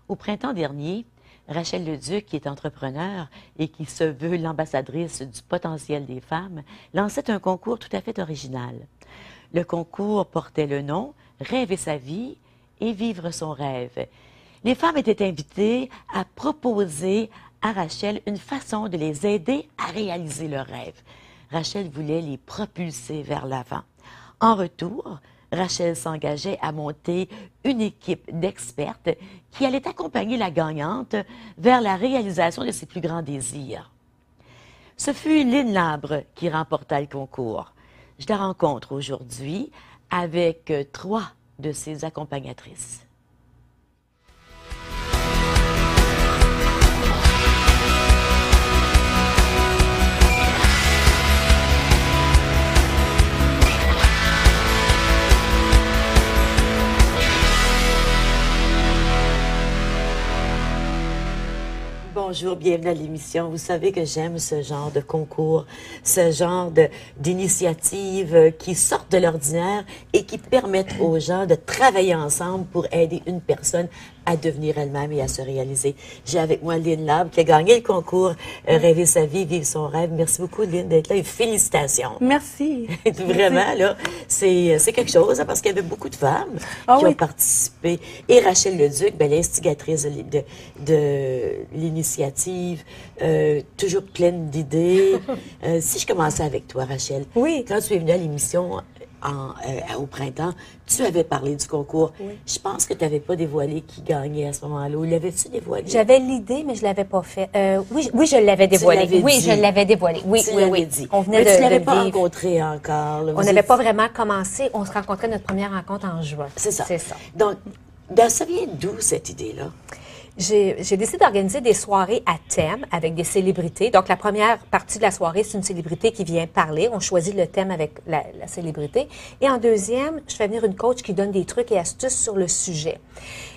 Au printemps dernier, Rachel Leduc, qui est entrepreneur et qui se veut l'ambassadrice du potentiel des femmes, lançait un concours tout à fait original. Le concours portait le nom « Rêver sa vie et vivre son rêve ». Les femmes étaient invitées à proposer à Rachel une façon de les aider à réaliser leurs rêves. Rachel voulait les propulser vers l'avant. En retour, Rachel s'engageait à monter une équipe d'expertes qui allait accompagner la gagnante vers la réalisation de ses plus grands désirs. Ce fut Lynn Labre qui remporta le concours. Je la rencontre aujourd'hui avec 3 de ses accompagnatrices. Bonjour, bienvenue à l'émission. Vous savez que j'aime ce genre de concours, ce genre d'initiatives qui sortent de l'ordinaire et qui permettent aux gens de travailler ensemble pour aider une personne à devenir elle-même et à se réaliser. J'ai avec moi Lynn Labre qui a gagné le concours Rêver sa vie, vivre son rêve. Merci beaucoup, Lynn, d'être là et félicitations. Merci. Vraiment, là, c'est quelque chose hein, parce qu'il y avait beaucoup de femmes qui ont participé. Et Rachel Leduc, ben, l'instigatrice de l'initiative, toujours pleine d'idées. Si je commençais avec toi, Rachel, quand tu es venue à l'émission au printemps, tu avais parlé du concours. Oui. Je pense que tu n'avais pas dévoilé qui gagnait à ce moment-là. Ou l'avais-tu dévoilé? J'avais l'idée, mais je ne l'avais pas fait. Oui, je l'avais dévoilé. Oui, je l'avais dévoilé. Oui, oui. Dit. On venait mais tu ne l'avais de pas rencontré encore. Là, on n'avait pas vraiment commencé. On se rencontrait notre première rencontre en juin. C'est ça. C'est ça. Donc, ça vient d'où cette idée-là? J'ai décidé d'organiser des soirées à thème avec des célébrités. Donc, la première partie de la soirée, c'est une célébrité qui vient parler. On choisit le thème avec la célébrité. Et en deuxième, je fais venir une coach qui donne des trucs et astuces sur le sujet.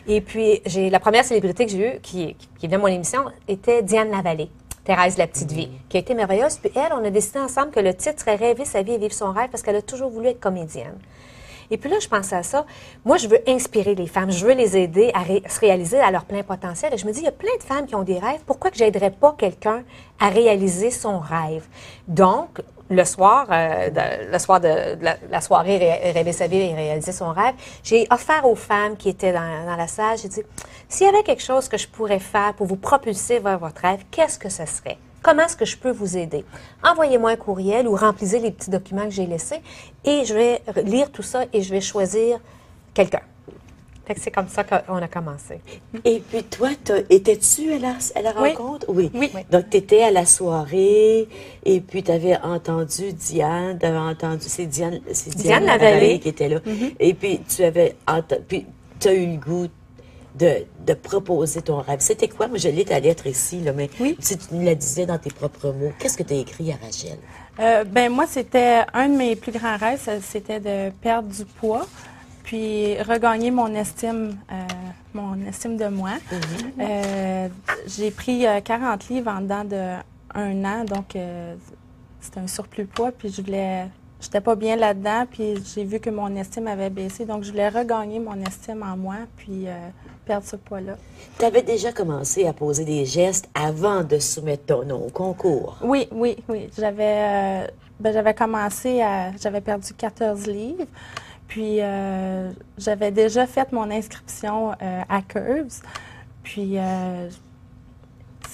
Et puis, la première célébrité que j'ai eue, qui venait à mon émission, était Diane Lavallée. Thérèse la petite vie, qui a été merveilleuse. Puis elle, on a décidé ensemble que le titre serait Rêver sa vie et vivre son rêve parce qu'elle a toujours voulu être comédienne. Et puis là, je pensais à ça. Moi, je veux inspirer les femmes. Je veux les aider à se réaliser à leur plein potentiel. Et je me dis, il y a plein de femmes qui ont des rêves. Pourquoi que j'aiderais pas quelqu'un à réaliser son rêve? Donc, le soir de la soirée Rêver sa vie et réaliser son rêve, j'ai offert aux femmes qui étaient dans la salle, j'ai dit, s'il y avait quelque chose que je pourrais faire pour vous propulser vers votre rêve, qu'est-ce que ce serait? Comment est-ce que je peux vous aider? Envoyez-moi un courriel ou remplissez les petits documents que j'ai laissés et je vais lire tout ça et je vais choisir quelqu'un. Fait que c'est comme ça qu'on a commencé. Et puis toi, étais-tu à la rencontre? Oui. Donc, tu étais à la soirée et puis tu avais entendu Diane, c'est Diane Lavallée qui était là. Mm-hmm. Et puis tu as eu le goût de proposer ton rêve. C'était quoi? Moi, je lis ta lettre ici, là, mais si tu nous la disais dans tes propres mots, qu'est-ce que tu as écrit à Rachel? Moi, c'était un de mes plus grands rêves, c'était de perdre du poids, puis regagner mon estime de moi. Mm-hmm. J'ai pris 40 livres en dedans d'1 an, donc c'était un surplus de poids, puis j'étais pas bien là-dedans, puis j'ai vu que mon estime avait baissé, donc je voulais regagner mon estime en moi, puis perdre ce poids-là. Tu avais déjà commencé à poser des gestes avant de soumettre ton nom au concours? Oui. J'avais commencé j'avais perdu 14 livres, puis j'avais déjà fait mon inscription à Curves, puis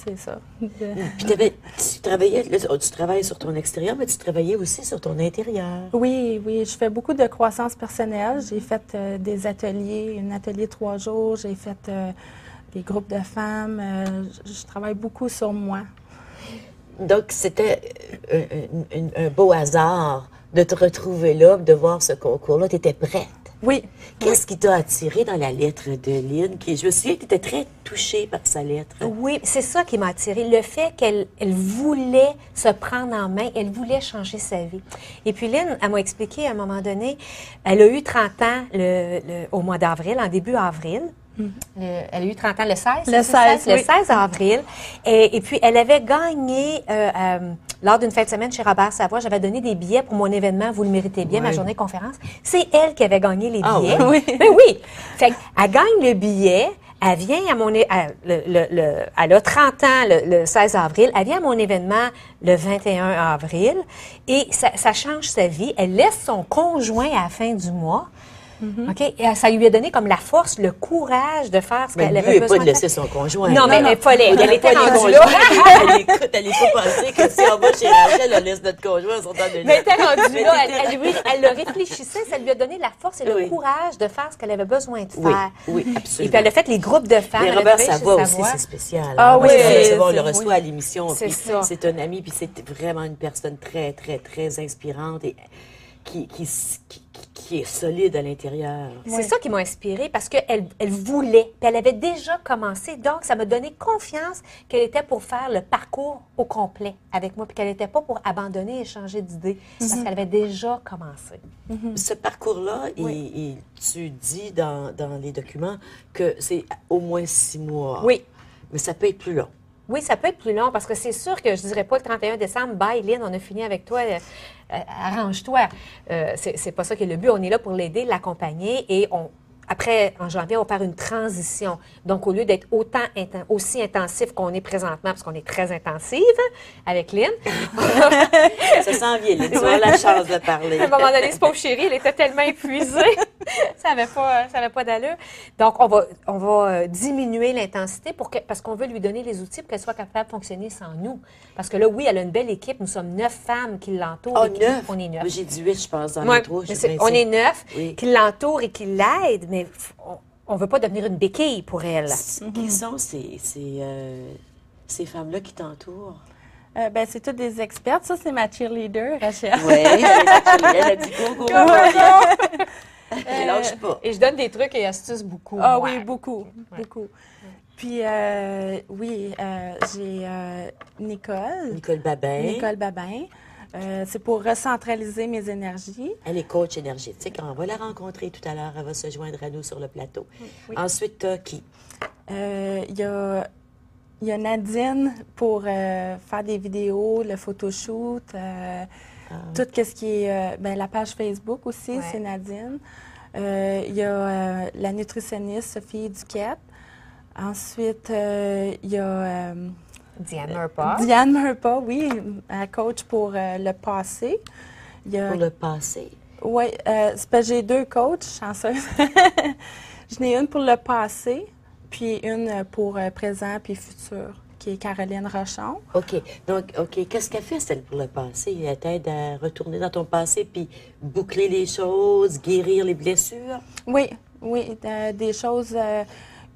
c'est ça. Puis tu travailles sur ton extérieur, mais tu travaillais aussi sur ton intérieur. Oui, je fais beaucoup de croissance personnelle. J'ai fait des ateliers, un atelier 3 jours, j'ai fait des groupes de femmes. Je travaille beaucoup sur moi. Donc, c'était un beau hasard de te retrouver là, de voir ce concours-là. Tu étais prête. Oui. Qu'est-ce qui t'a attiré dans la lettre de Lynn? Je me souviens que tu étais très touchée par sa lettre. Oui, c'est ça qui m'a attirée. Le fait qu'elle voulait se prendre en main, elle voulait changer sa vie. Et puis Lynn, elle m'a expliqué à un moment donné, elle a eu 30 ans au mois d'avril, en début avril. Elle a eu 30 ans le 16? Le 16, le 16 avril. Et puis, elle avait gagné, lors d'une fin de semaine chez Robert Savoie, j'avais donné des billets pour mon événement « Vous le méritez bien », ma journée de conférence. C'est elle qui avait gagné les billets. Oui. Ben oui! Fait qu'elle gagne le billet, Elle vient à elle a 30 ans le 16 avril. Elle vient à mon événement le 21 avril et ça change sa vie. Elle laisse son conjoint à la fin du mois. OK? Et ça lui a donné comme la force, le courage de faire ce qu'elle avait besoin de faire. Mais pas de laisser son conjoint. Non, mais il fallait. Elle était rendue là. Elle n'est pas pensée que si on va chez Rachel, elle laisse notre conjoint, son temps de Mais elle était rendue là. Elle le réfléchissait. Ça lui a donné la force et le courage de faire ce qu'elle avait besoin de faire. Oui, absolument. Et puis elle a fait les groupes de femmes. Mais Robert Savoie aussi, c'est spécial. Ah oui, on le reçoit à l'émission. C'est ça. C'est un ami, puis c'est vraiment une personne très, très, très inspirante et qui est solide à l'intérieur. C'est ça qui m'a inspirée parce qu'elle voulait, puis elle avait déjà commencé. Donc, ça m'a donné confiance qu'elle était pour faire le parcours au complet avec moi, puis qu'elle n'était pas pour abandonner et changer d'idée, parce qu'elle avait déjà commencé. Ce parcours-là, et tu dis dans les documents que c'est au moins 6 mois. Oui. Mais ça peut être plus long. Oui, ça peut être plus long parce que c'est sûr que je ne dirais pas le 31 décembre, bye Lynn, on a fini avec toi, arrange-toi. C'est pas ça qui est le but. On est là pour l'aider, l'accompagner et après, en janvier, on va faire une transition. Donc, au lieu d'être aussi intensif qu'on est présentement, parce qu'on est très intensive avec Lynn. Ça s'en vient, Lynn. Tu as la chance de parler. À un moment donné, ce pauvre chéri, elle était tellement épuisée. ça n'avait pas d'allure. Donc, on va diminuer l'intensité parce qu'on veut lui donner les outils pour qu'elle soit capable de fonctionner sans nous. Parce que là, oui, elle a une belle équipe. Nous sommes 9 femmes qui l'entourent. Oh, 9? On est 9. J'ai dit 8, je pense, dans Ouais, l'intro. on est 9 Oui. qui l'entourent et qui l'aident, mais on ne veut pas devenir une béquille pour elle. Qui sont ces femmes-là qui t'entourent? C'est toutes des expertes. Ça, c'est ma cheerleader, Rachel. Oui, elle a dit go. Elle lâche pas. Et je donne des trucs et astuces beaucoup. Ah moi. oui, beaucoup. Puis, j'ai Nicole. Nicole Babin. C'est pour recentraliser mes énergies. Elle est coach énergétique. On va la rencontrer tout à l'heure. Elle va se joindre à nous sur le plateau. Oui. Ensuite, tu as qui? Il y a Nadine pour faire des vidéos, le photoshoot, tout ce qui est la page Facebook aussi, c'est Nadine. Il y a la nutritionniste Sophie Duquette. Ensuite, il y a Diane Murpah. Diane Murpah, oui, un coach pour le passé. Pour le passé? Oui, c'est parce que j'ai 2 coachs chanceuses. J'en ai une pour le passé, puis une pour présent puis futur, qui est Caroline Rochon. OK. Donc, qu'est-ce qu'elle fait, celle pour le passé? Elle t'aide à retourner dans ton passé puis boucler les choses, guérir les blessures? Oui, des choses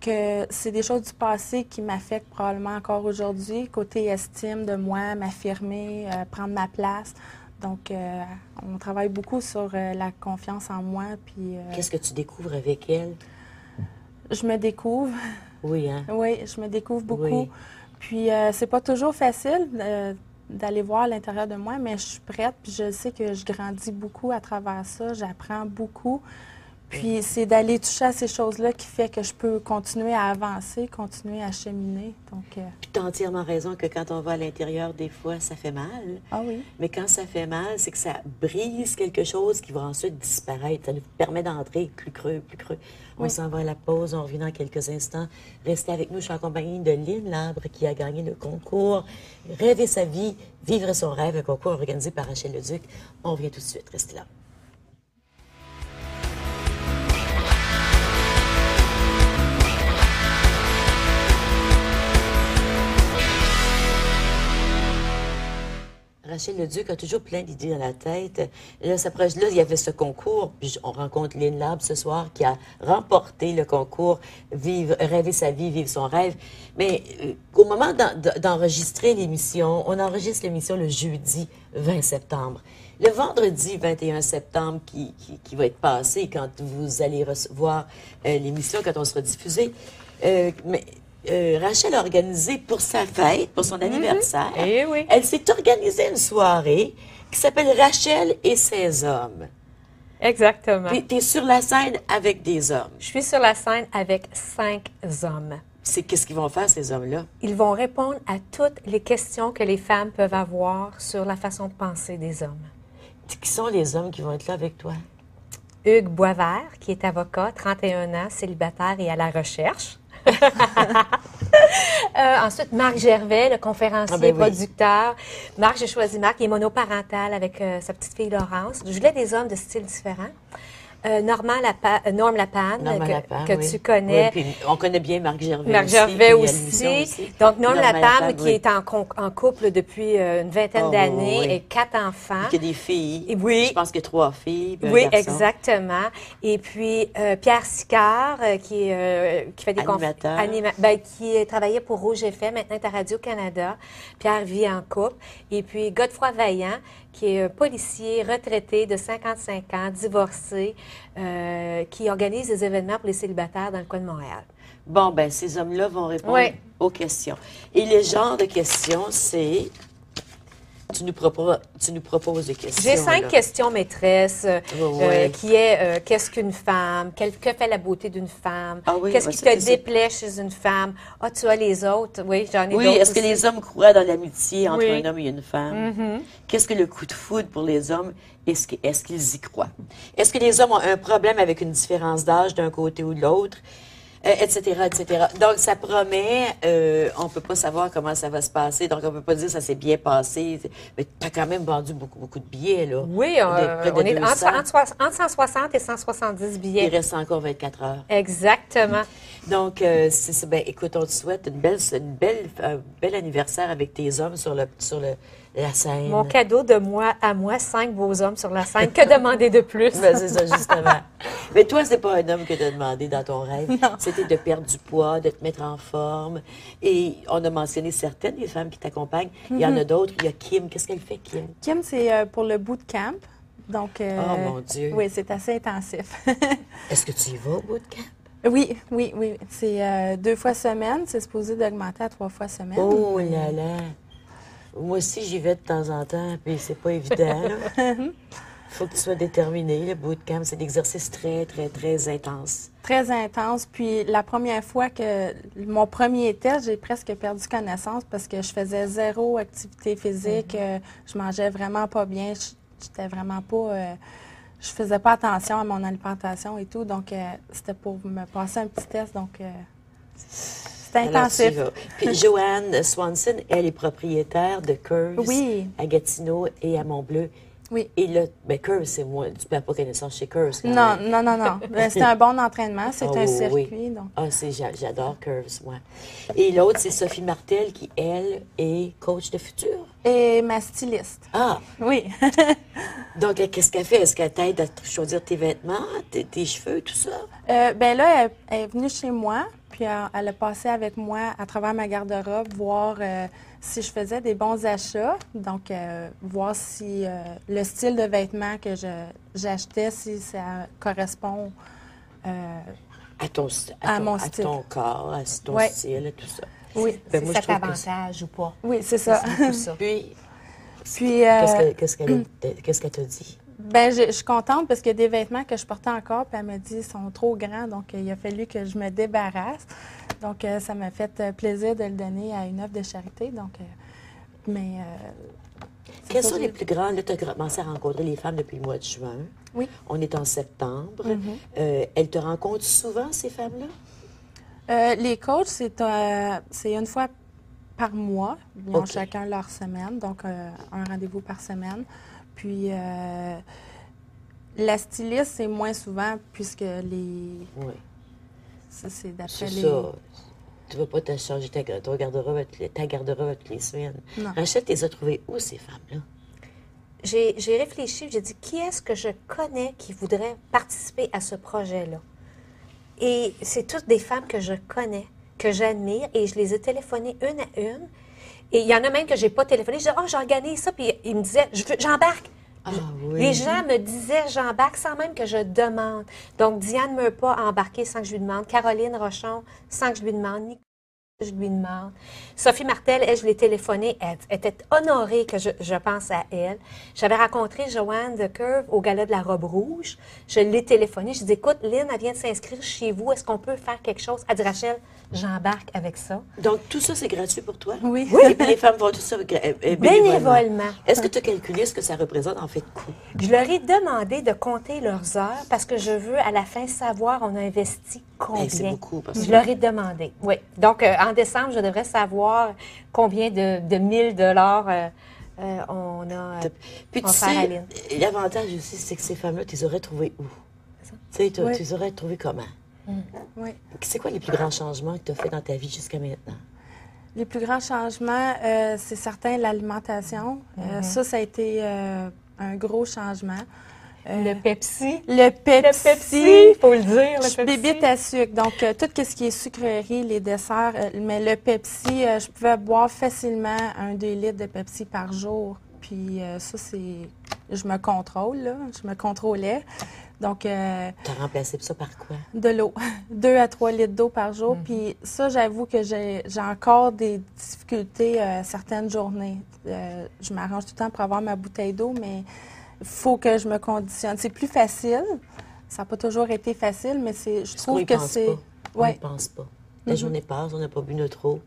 que c'est des choses du passé qui m'affectent probablement encore aujourd'hui, côté estime de moi, m'affirmer, prendre ma place. Donc, on travaille beaucoup sur la confiance en moi. Puis, qu'est-ce que tu découvres avec elle? Je me découvre. Oui, hein? Oui, je me découvre beaucoup. Oui. Puis, c'est pas toujours facile d'aller voir à l'intérieur de moi, mais je suis prête. Puis, je sais que je grandis beaucoup à travers ça. J'apprends beaucoup. Puis, c'est d'aller toucher à ces choses-là qui fait que je peux continuer à avancer, continuer à cheminer. Donc, Puis, tu as entièrement raison que quand on va à l'intérieur, des fois, ça fait mal. Ah oui. Mais quand ça fait mal, c'est que ça brise quelque chose qui va ensuite disparaître. Ça nous permet d'entrer plus creux. On s'en va à la pause, on revient dans quelques instants. Restez avec nous, je suis en compagnie de Lynn Labre qui a gagné le concours Rêver sa vie, vivre son rêve, un concours organisé par Rachel Leduc. On revient tout de suite, restez là. Rachel Leduc a toujours plein d'idées dans la tête. Là, il y avait ce concours, puis on rencontre Lynn Labre ce soir qui a remporté le concours Rêver sa vie, vivre son rêve. Mais au moment d'enregistrer l'émission, on enregistre l'émission le jeudi 20 septembre. Le vendredi 21 septembre qui va être passé quand vous allez recevoir l'émission, quand on sera diffusé, Rachel a organisé pour sa fête, pour son anniversaire. Eh oui. Elle s'est organisée une soirée qui s'appelle Rachel et ses hommes. Exactement. Puis tu es sur la scène avec des hommes. Je suis sur la scène avec 5 hommes. Qu'est-ce qu'ils vont faire, ces hommes-là? Ils vont répondre à toutes les questions que les femmes peuvent avoir sur la façon de penser des hommes. Qui sont les hommes qui vont être là avec toi? Hugues Boisvert, qui est avocat, 31 ans, célibataire et à la recherche. Ensuite, Marc Gervais, le conférencier, Ah, ben oui. producteur. Marc, j'ai choisi Marc, il est monoparental avec sa petite fille Laurence. Je voulais des hommes de styles différents. Norm Lapane, Norman Lapin, que oui. tu connais. Oui, puis on connaît bien Marc Gervais Marc aussi. Gervais puis à aussi. l'émission Donc, Norm Norman Lapane, Lapin, qui oui. est en couple depuis une vingtaine Oh, d'années oui, oui. et 4 enfants. Il y a des filles. Et oui. Je pense qu'il y a 3 filles. Puis un Oui, garçon. exactement. Et puis, Pierre Sicard, qui fait des Animateur. qui travaillait pour Rouge FM, maintenant est à Radio-Canada. Pierre vit en couple. Et puis, Godefroy Vaillant, qui est un policier retraité de 55 ans, divorcé, qui organise des événements pour les célibataires dans le coin de Montréal. Bon, ben ces hommes-là vont répondre Oui. aux questions. Et le genre de questions, c'est... Tu nous proposes des questions. J'ai 5 là. questions maîtresses, Ouais. qui est qu'est-ce qu'une femme, que fait la beauté d'une femme, Ah oui, qu'est-ce ouais, qui ça, te c'est ça. déplaît chez une femme, ah tu as les autres, oui j'en ai Oui, d'autres est-ce que aussi. les hommes croient dans l'amitié entre Oui. un homme et une femme? Mm-hmm. Qu'est-ce que le coup de foudre pour les hommes? Est-ce qu'ils y croient? Est-ce que les hommes ont un problème avec une différence d'âge d'un côté ou de l'autre? Etc., etc. Donc, ça promet, on ne peut pas savoir comment ça va se passer, donc on ne peut pas dire ça s'est bien passé. Mais tu as quand même vendu beaucoup, beaucoup de billets, là. Oui, Près de on est 200. entre 160 et 170 Il billets. reste encore 24 heures. Exactement. Donc, c'est ça. Ben, écoute, on te souhaite un bel anniversaire avec tes hommes sur la scène. Mon cadeau de moi à moi, 5 beaux hommes sur la scène. Que demander de plus? Ben, c'est ça, justement. Mais toi, c'est pas un homme que tu as demandé dans ton rêve. Non. C'était de perdre du poids, de te mettre en forme. Et on a mentionné certaines des femmes qui t'accompagnent. Il y en a d'autres. Il y a Kim. Qu'est-ce qu'elle fait, Kim? Kim, c'est pour le bootcamp. Donc, Oh, mon Dieu. Oui, c'est assez intensif. Est-ce que tu y vas au bootcamp? Oui. C'est 2 fois semaine. C'est supposé d'augmenter à 3 fois semaine. Oh là là! Moi aussi, j'y vais de temps en temps, puis c'est pas évident, là. Faut que tu sois déterminé. Le bootcamp, c'est l'exercice très, très, très intense. Très intense. Puis la première fois que mon premier test, j'ai presque perdu connaissance parce que je faisais 0 activité physique. Je mangeais vraiment pas bien. J'étais vraiment pas... je faisais pas attention à mon alimentation et tout. Donc, c'était pour me passer un petit test. Donc, c'était Alors, intensif. tu y vas. Puis Joanne Swanson, elle est propriétaire de Curves Oui. à Gatineau et à Montbleu. Oui. Et là, ben Curves, c'est moi. Tu perds pas connaissance chez Curves. quand Non, même. non. C'est un bon entraînement. C'est Ah, un oui, circuit. oui. Donc. Ah, j'adore Curves, moi. Et l'autre, c'est Sophie Martel, qui, elle, est coach de futur. Et ma styliste. Ah, Oui. donc, qu'est-ce qu'elle fait? Est-ce qu'elle t'aide à choisir tes vêtements, tes cheveux, tout ça? Ben là, elle est venue chez moi, puis elle a passé avec moi à travers ma garde-robe, voir si je faisais des bons achats, donc voir si le style de vêtements que j'achetais, si ça correspond à mon style. ton corps, à ton Ouais. style, tout ça. Oui, Ben, moi, ça je trouve que t'avantage ou pas? oui, c'est ça. Tout ça. Puis, Puis, qu'est-ce qu'elle t'a dit? ben, je suis contente parce qu'il y a des vêtements que je portais encore, puis elle m'a dit qu'ils sont trop grands, donc il a fallu que je me débarrasse. Donc, ça m'a fait plaisir de le donner à une œuvre de charité. Donc, c'est Quels ça, sont j'ai- les plus grands? Là, tu as commencé à rencontrer les femmes depuis le mois de juin. Oui. On est en septembre. Mm-hmm. Elles te rencontrent souvent, ces femmes-là? Les coachs, c'est une fois par mois. Ils ont OK. chacun leur semaine, donc un rendez-vous par semaine. Puis, la styliste, c'est moins souvent, puisque Oui. c'est d'après C'est les... ça. Tu ne vas pas te changer ta garde-robe toutes les semaines. Non. Rachel, tu les as trouvées où, ces femmes-là? J'ai réfléchi, j'ai dit, qui est-ce que je connais qui voudrait participer à ce projet-là? Et c'est toutes des femmes que je connais, que j'admire, et je les ai téléphonées une à une. Et il y en a même que j'ai pas téléphoné. Je disais, oh, j'organise ça, puis ils me disaient, j'embarque. Ah oui. Les gens me disaient, j'embarque sans même que je demande. Donc, Diane ne m'a pas embarqué sans que je lui demande. Caroline Rochon, sans que je lui demande. Nicolas, je lui demande. Sophie Martel, elle, je l'ai téléphonée. Elle était honorée que je pense à elle. J'avais rencontré Joanne de Curve au gala de la robe rouge. Je l'ai téléphonée. Je dis, écoute, Lynn, elle vient de s'inscrire chez vous. Est-ce qu'on peut faire quelque chose? Elle dit, Rachel, j'embarque avec ça. Donc, tout ça, c'est gratuit pour toi? Oui. Et puis, les femmes font tout ça Bénévolement. Est-ce que tu as calculé ce que ça représente en fait de coût? Je leur ai demandé de compter leurs heures parce que je veux, à la fin, savoir on a investi combien. Hey, c'est beaucoup. Parce Je que... leur ai demandé, oui. Donc, en décembre, je devrais savoir combien de 1000 dollars on a Puis tu offert à sais, Lynn. l'avantage aussi, c'est que ces femmes-là, tu les aurais trouvées où? Tu sais, tu Oui. les aurais trouvées comment? Oui. C'est quoi les plus grands changements que tu as fait dans ta vie jusqu'à maintenant? Les plus grands changements, c'est certain l'alimentation. Ça a été un gros changement. Le Pepsi. Le Pepsi. Le Pepsi, il faut le dire, Je le suis Pepsi. bébite à sucre, donc tout ce qui est sucrerie, les desserts, mais le Pepsi, je pouvais boire facilement 2 litres de Pepsi par jour. Puis ça, c'est... Je me contrôle, là. Je me contrôlais. Donc... Tu as remplacé ça par quoi? de l'eau. 2 à 3 litres d'eau par jour. Puis ça, j'avoue que j'ai encore des difficultés certaines journées. Je m'arrange tout le temps pour avoir ma bouteille d'eau, mais il faut que je me conditionne. C'est plus facile. Ça n'a pas toujours été facile, mais je trouve que c'est... On ne pense pas. La journée passe, on n'a pas bu notre eau.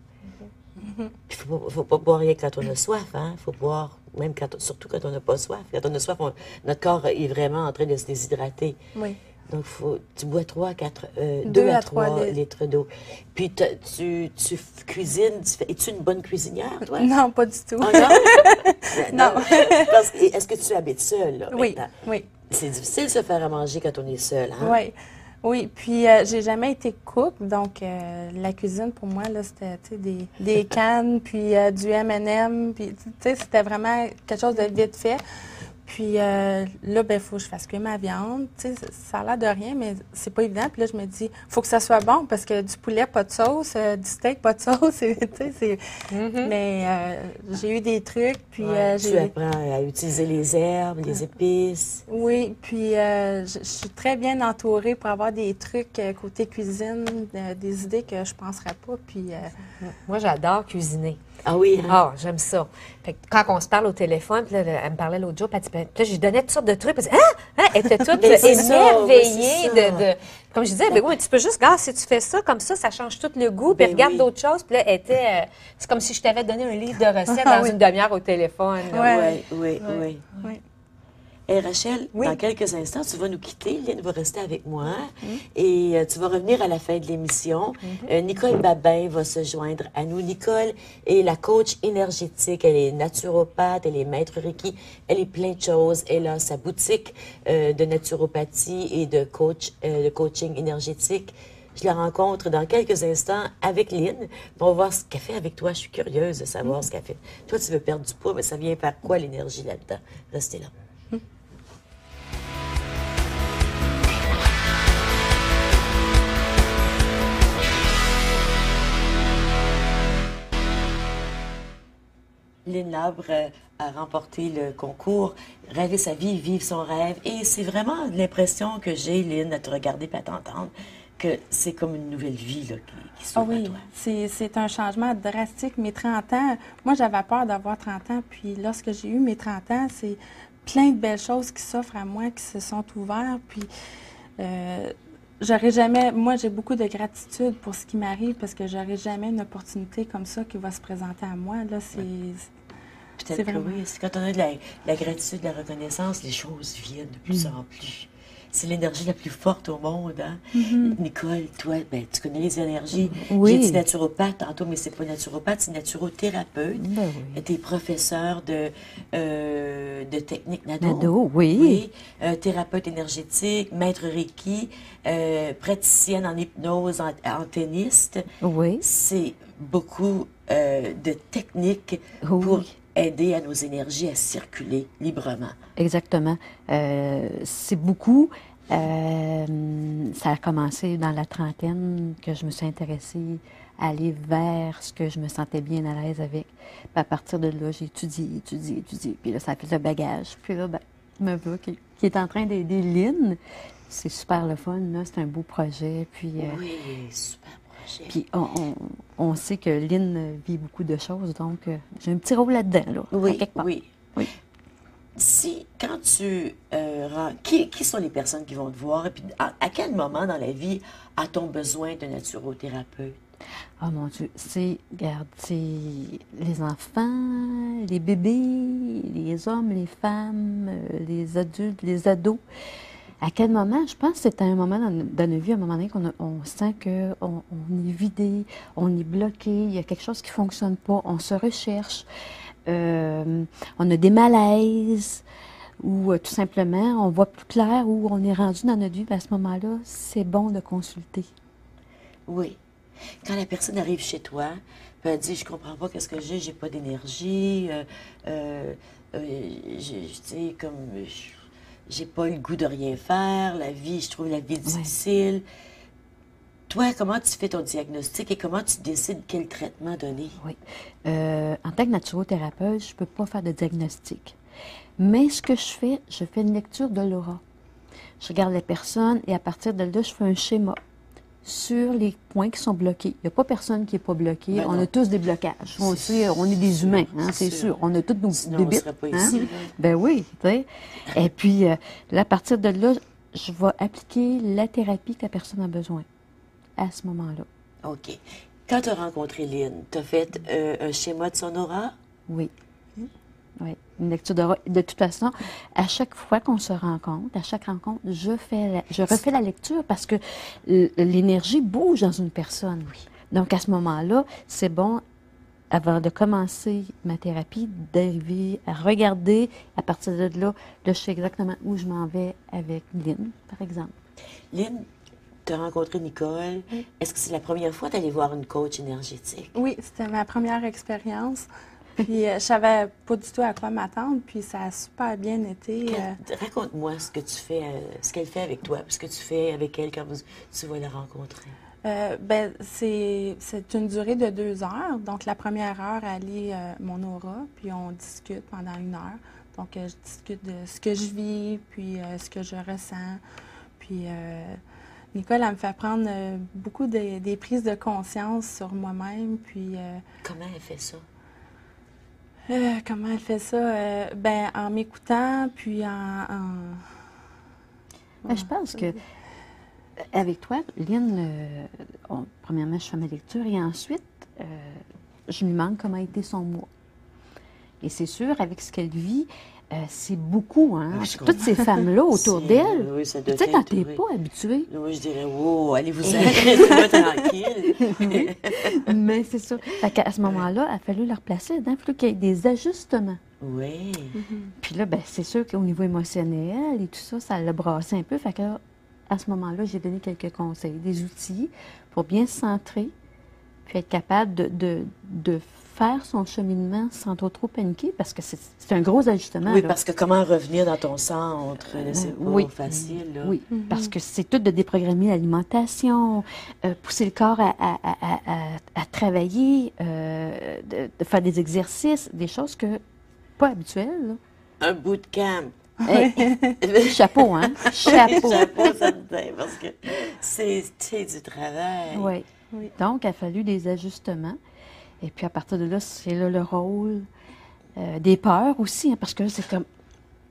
Il ne faut pas boire rien quand on a soif. Il faut boire, même surtout quand on n'a pas soif. Quand on a soif, notre corps est vraiment en train de se déshydrater. Oui. Donc, tu bois 2 2 à à 3 3 litres d'eau. Puis, tu cuisines. Es-tu une bonne cuisinière, toi? Non, pas du tout. Ah, non? Non. Est-ce que tu habites seule, là, Oui, maintenant? oui. C'est difficile de se faire à manger quand on est seul, hein? Oui. Oui, puis j'ai jamais été cook, donc la cuisine pour moi là c'était des cannes puis du M&M, puis tu sais c'était vraiment quelque chose de vite fait. Puis là ben faut que je fasse cuire ma viande, tu sais ça a l'air de rien mais c'est pas évident. Puis là je me dis faut que ça soit bon parce que du poulet pas de sauce, du steak pas de sauce, tu sais c'est mais j'ai eu des trucs puis Tu apprends à utiliser les herbes, les épices. oui, puis je suis très bien entourée pour avoir des trucs côté cuisine, des idées que je ne penserais pas. Puis, Moi, j'adore cuisiner. Ah oui, hein? Ah, j'aime ça. Fait que quand on se parle au téléphone, puis là, elle me parlait l'autre jour, puis elle dit, puis là, je lui donnais toutes sortes de trucs, puis elle dit, elle était toute Mais c'est ça, émerveillée mais c'est ça. de... Comme je disais, ben oui, tu peux juste, regarde, si tu fais ça comme ça change tout le goût, puis Ben regarde oui. d'autres choses, puis là, elle était... c'est comme si je t'avais donné un livre de recettes Ah dans oui. une demi-heure au téléphone. là. Ouais. Oui. oui. Et Rachel, Oui. dans quelques instants, tu vas nous quitter. Lynn va rester avec moi. Et tu vas revenir à la fin de l'émission. Nicole Babin va se joindre à nous. Nicole est la coach énergétique. Elle est naturopathe, elle est maître Reiki. Elle est plein de choses. Elle a sa boutique de naturopathie et de coaching énergétique. Je la rencontre dans quelques instants avec Lynn. On va voir ce qu'elle fait avec toi. Je suis curieuse de savoir ce qu'elle fait. Toi, tu veux perdre du poids, mais ça vient par quoi l'énergie là-dedans? Restez là. Lynn Labre a remporté le concours Rêver sa vie, vivre son rêve. Et c'est vraiment l'impression que j'ai, Lynn, à te regarder et à t'entendre, que c'est comme une nouvelle vie là, qui Ah s'ouvre à oui, toi. c'est un changement drastique. Mes 30 ans, moi j'avais peur d'avoir 30 ans, puis lorsque j'ai eu mes 30 ans, c'est plein de belles choses qui s'offrent à moi, qui se sont ouvertes, puis j'aurais jamais, moi j'ai beaucoup de gratitude pour ce qui m'arrive, parce que j'aurais jamais une opportunité comme ça qui va se présenter à moi, là, c'est Peut-être que vraiment... oui, c'est quand on a de la gratitude, de la reconnaissance, les choses viennent de plus en plus. C'est l'énergie la plus forte au monde. Hein? Nicole, toi, ben, tu connais les énergies. Oui. J'ai dit naturopathe tantôt, mais c'est pas naturopathe, c'est naturothérapeute. Ben oui. Tu es professeur de technique nado. Nado, oui. Oui. Thérapeute énergétique, maître Reiki, praticienne en hypnose, antenniste. Oui. C'est beaucoup de techniques Oui. pour aider à nos énergies à circuler librement. Exactement. C'est beaucoup. Ça a commencé dans la trentaine que je me suis intéressée à aller vers ce que je me sentais bien à l'aise avec. Puis à partir de là, j'ai étudié. Puis là, ça a fait le bagage. Puis là, ben, me voilà qui est en train d'aider Lynn. C'est super le fun, là. C'est un beau projet. Puis, Oui, super projet. puis on sait que Lynn vit beaucoup de choses, donc j'ai un petit rôle là-dedans, là, à Oui, quelque part. oui. Oui. Quand tu qui sont les personnes qui vont te voir et puis à quel moment dans la vie a-t-on besoin de naturothérapeute? Oh mon Dieu, regarde, c'est les enfants, les bébés, les hommes, les femmes, les adultes, les ados. À quel moment? Je pense que c'est à un moment dans nos vies, à un moment donné, on sent qu'on est vidé, on est bloqué, il y a quelque chose qui ne fonctionne pas, on se recherche, on a des malaises, ou tout simplement, on voit plus clair où on est rendu dans notre vie. À ce moment-là, c'est bon de consulter. Oui. Quand la personne arrive chez toi, puis elle dit, je comprends pas qu'est-ce que j'ai pas d'énergie, j'ai pas le goût de rien faire, je trouve la vie difficile. Toi, comment tu fais ton diagnostic et comment tu décides quel traitement donner? Oui. En tant que naturothérapeute, je peux pas faire de diagnostic. Mais ce que je fais une lecture de l'aura. Je regarde les personnes et à partir de là, je fais un schéma sur les points qui sont bloqués. Il n'y a pas personne qui n'est pas bloqué. Ben on a tous des blocages. On est des humains, hein, c'est sûr. On a tous nos Sinon, débites. on serait pas ici, Ben oui, tu sais. Et puis, là, à partir de là, je vais appliquer la thérapie que la personne a besoin à ce moment-là. OK. Quand tu as rencontré Lynn, tu as fait un schéma de son aura? Oui. Oui, une lecture d'aura. De toute façon, à chaque fois qu'on se rencontre, à chaque rencontre, je refais la lecture parce que l'énergie bouge dans une personne. Oui. Donc, à ce moment-là, c'est bon, avant de commencer ma thérapie, d'arriver à regarder. À partir de là, je sais exactement où je m'en vais avec Lynn, par exemple. Lynn, tu as rencontré Nicole. Oui. Est-ce que c'est la première fois d'aller voir une coach énergétique? Oui, c'était ma première expérience. Puis, je savais pas du tout à quoi m'attendre, puis ça a super bien été. Raconte-moi ce que tu fais, ce qu'elle fait avec toi, ce que tu fais avec elle quand tu vas la rencontrer. C'est une durée de 2 heures. Donc, la première heure, elle lit mon aura, puis on discute pendant 1 heure. Donc, je discute de ce que je vis, puis ce que je ressens. Puis, Nicole, elle me fait prendre beaucoup des prises de conscience sur moi-même, puis... Comment elle fait ça? Comment elle fait ça? En m'écoutant, puis je pense que avec toi, Lynn, premièrement, je fais ma lecture et ensuite, je lui demande comment a été son mois. Et c'est sûr, avec ce qu'elle vit, c'est beaucoup, hein? Toutes ces femmes-là autour d'elle. Oui, ça tu doit sais, quand être, tu n'es pas habitué. Moi, je dirais, wow, allez-vous arrêter, tranquille. Oui. Mais c'est ça. Fait qu'à ce moment-là, il a fallu la replacer dedans. Il a fallu qu'il y ait des ajustements. Oui. Puis là, c'est sûr qu'au niveau émotionnel et tout ça, ça l'a brassé un peu. Fait que à ce moment-là, j'ai donné quelques conseils, des outils pour bien se centrer, puis être capable de faire son cheminement sans trop paniquer, parce que c'est un gros ajustement. Oui, là. parce que comment revenir dans ton centre, c'est pas facile. Là. Oui, parce que c'est tout de déprogrammer l'alimentation, pousser le corps à travailler, de faire des exercices, des choses pas habituelles. Là. Un bootcamp. Hey, chapeau, hein? Chapeau. Chapeau, ça me dit, parce que c'est du travail. Oui. Donc, il a fallu des ajustements. Et puis, à partir de là, c'est là le rôle des peurs aussi, hein, parce que là, c'est comme,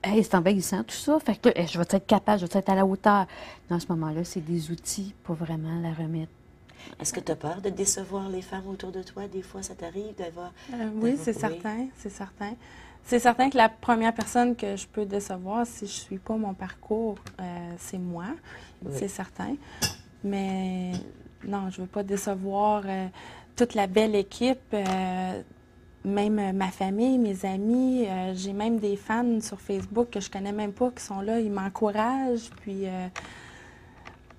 hey, c'est envahissant, tout ça. Fait que là, je vais être capable, je vais être à la hauteur. Dans ce moment-là, c'est des outils pour vraiment la remettre. Est-ce que tu as peur de décevoir les femmes autour de toi? Des fois, ça t'arrive d'avoir... Oui, c'est certain, c'est certain. C'est certain que la première personne que je peux décevoir, si je ne suis pas mon parcours, c'est moi, c'est certain. Mais non, je ne veux pas décevoir toute la belle équipe, même ma famille, mes amis. J'ai même des fans sur Facebook que je ne connais même pas qui sont là, ils m'encouragent. Puis,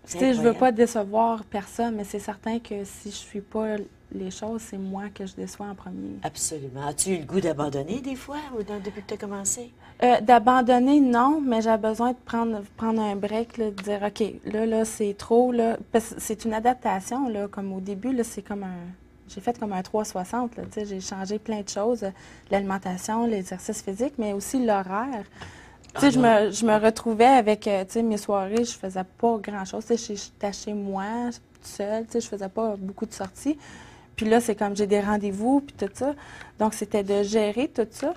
tu sais, je ne veux pas décevoir personne, mais c'est certain que si je ne suis pas les choses, c'est moi que je déçois en premier. Absolument. As-tu eu le goût d'abandonner des fois depuis que tu as commencé? D'abandonner, non, mais j'ai besoin de prendre un break, là, de dire, OK, là, c'est trop, là. Parce que c'est une adaptation, là, comme au début, là, c'est comme j'ai fait comme un 360, là, tu sais, j'ai changé plein de choses, l'alimentation, l'exercice physique, mais aussi l'horaire. Tu sais, je me retrouvais avec, tu sais, mes soirées, je faisais pas grand-chose, tu sais, j'étais chez moi, toute seule, tu sais, je faisais pas beaucoup de sorties. Puis là, c'est comme j'ai des rendez-vous, puis tout ça. Donc, c'était de gérer tout ça.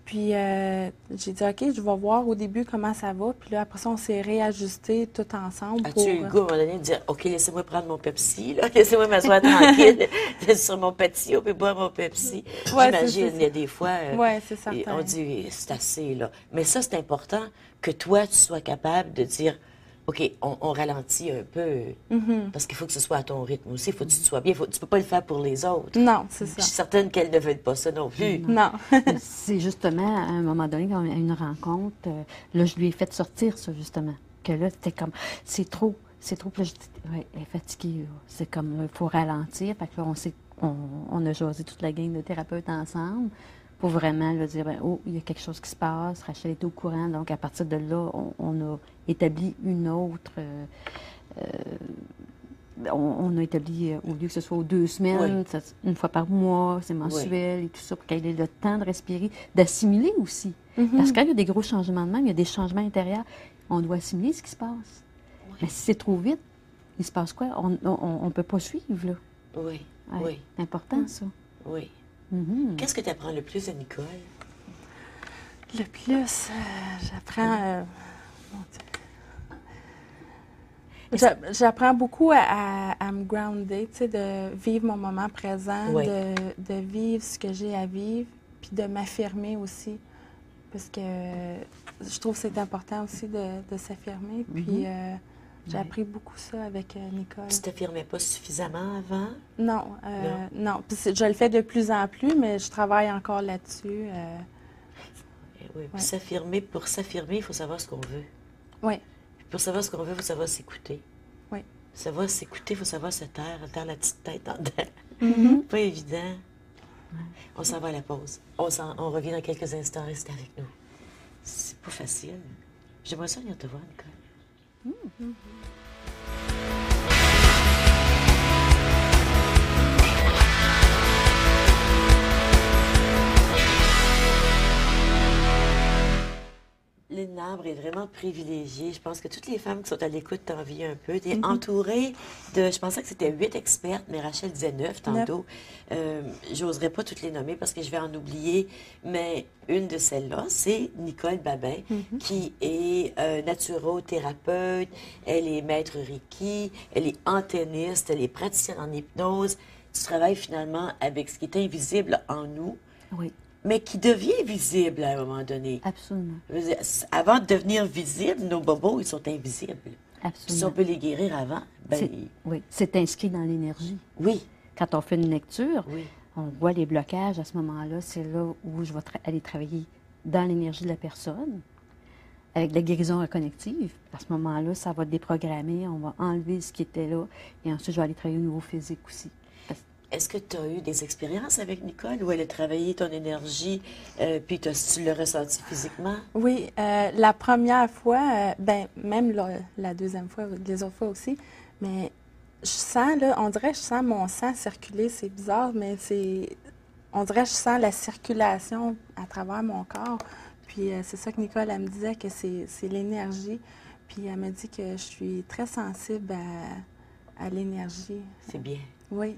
Puis, j'ai dit, OK, je vais voir au début comment ça va. Puis là, après ça, on s'est réajusté tout ensemble. As-tu eu le goût, à un moment donné, de dire, OK, laissez-moi prendre mon Pepsi, là, laissez-moi m'asseoir tranquille. sur mon patio puis boire mon Pepsi. Ouais, J'imagine, il y a des fois, ouais, c'est et certain. on dit, c'est assez, là. Mais ça, c'est important que toi, tu sois capable de dire, OK, on ralentit un peu, parce qu'il faut que ce soit à ton rythme aussi. Il faut que tu sois bien. Tu ne peux pas le faire pour les autres. Non, c'est Je ça. suis certaine qu'elles ne veulent pas ça non plus. Non. C'est justement, à un moment donné, quand on a eu une rencontre, là, je lui ai fait sortir ça, justement. Que là, c'était comme, c'est trop. Puis là, je dis, ouais, elle est fatiguée, là. C'est comme, il faut ralentir. Fait que là, on a jasé toute la gang de thérapeutes ensemble pour vraiment là, dire, ben, oh, il y a quelque chose qui se passe. Rachel était au courant. Donc, à partir de là, on a établi une autre... on a établi, au lieu que ce soit aux 2 semaines, Oui. une fois par mois, c'est mensuel et tout ça, pour qu'elle ait le temps de respirer, d'assimiler aussi. Parce que quand il y a des gros changements de même, il y a des changements intérieurs, on doit assimiler ce qui se passe. Mais si c'est trop vite, il se passe quoi? On ne peut pas suivre, là. Oui, Ouais, oui, c'est important, ça. oui. Mhm. Qu'est-ce que tu apprends le plus à Nicole? Le plus, j'apprends... mon Dieu. J'apprends beaucoup à me grounder, tu sais, de vivre mon moment présent, Oui. de vivre ce que j'ai à vivre, puis de m'affirmer aussi. Parce que je trouve que c'est important aussi de s'affirmer. Puis j'ai appris beaucoup ça avec Nicole. Tu t'affirmais pas suffisamment avant? Non, non. Puis je le fais de plus en plus, mais je travaille encore là-dessus. Eh oui, puis Ouais. s'affirmer, pour s'affirmer, il faut savoir ce qu'on veut. Oui, Puis pour savoir ce qu'on veut, il faut savoir s'écouter. oui. Pour savoir s'écouter, il faut savoir se taire la petite tête en dedans. Pas évident. On s'en va à la pause. On revient dans quelques instants. Restez avec nous. C'est pas facile. J'aimerais ça venir te voir, Nicole. Lynn Arbre est vraiment privilégiée. Je pense que toutes les femmes qui sont à l'écoute t'envient un peu. Tu es entourée de, je pensais que c'était 8 expertes, mais Rachel disait 9 tantôt. J'oserais pas toutes les nommer parce que je vais en oublier, mais une de celles-là, c'est Nicole Babin, qui est naturothérapeute, elle est maître Reiki, elle est antenniste, elle est praticienne en hypnose. Tu travailles finalement avec ce qui est invisible en nous, Oui, mais qui devient visible à un moment donné. absolument. Je veux dire, avant de devenir visibles, nos bobos, ils sont invisibles. Puis si on Absolument. peut les guérir avant, ben Oui, c'est inscrit dans l'énergie. oui, Quand on fait une lecture, oui. on voit les blocages à ce moment-là. C'est là où je vais aller travailler dans l'énergie de la personne, avec la guérison reconnective. À ce moment-là, ça va déprogrammer, on va enlever ce qui était là, et ensuite, je vais aller travailler au niveau physique aussi. Est-ce que tu as eu des expériences avec Nicole où elle a travaillé ton énergie, puis tu l'as ressenti physiquement? Oui, la première fois, ben même la deuxième fois, les autres fois aussi, mais je sens, là, on dirait que je sens mon sang circuler, c'est bizarre, mais on dirait que je sens la circulation à travers mon corps. Puis c'est ça que Nicole, elle me disait, que c'est l'énergie. Puis elle me dit que je suis très sensible à l'énergie. C'est bien. Oui.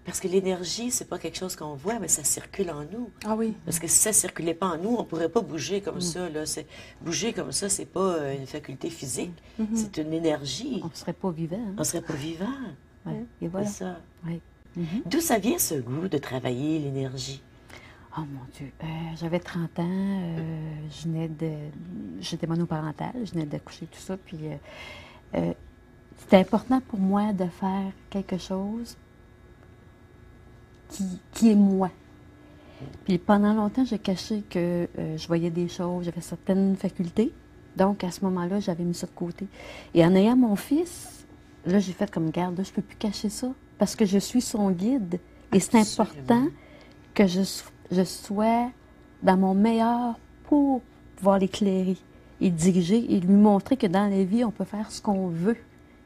Parce que l'énergie, c'est pas quelque chose qu'on voit, mais ça circule en nous. Ah oui. Parce que si ça circulait pas en nous, on pourrait pas bouger comme ça. Là. Bouger comme ça, c'est pas une faculté physique, c'est une énergie. On ne serait pas vivant. Hein? On serait pas vivant. Ouais. Et voilà. C'est ça. Oui. D'où ça vient ce goût de travailler l'énergie? Oh mon Dieu. J'avais 30 ans, j'étais monoparentale, je venais d'accoucher, tout ça. Puis c'était important pour moi de faire quelque chose qui est moi. Puis pendant longtemps, j'ai caché que je voyais des choses, j'avais certaines facultés. Donc, à ce moment-là, j'avais mis ça de côté. Et en ayant mon fils, là, j'ai fait comme garde, je ne peux plus cacher ça parce que je suis son guide. Et c'est important que je sois dans mon meilleur pour pouvoir l'éclairer et diriger et lui montrer que dans la vie, on peut faire ce qu'on veut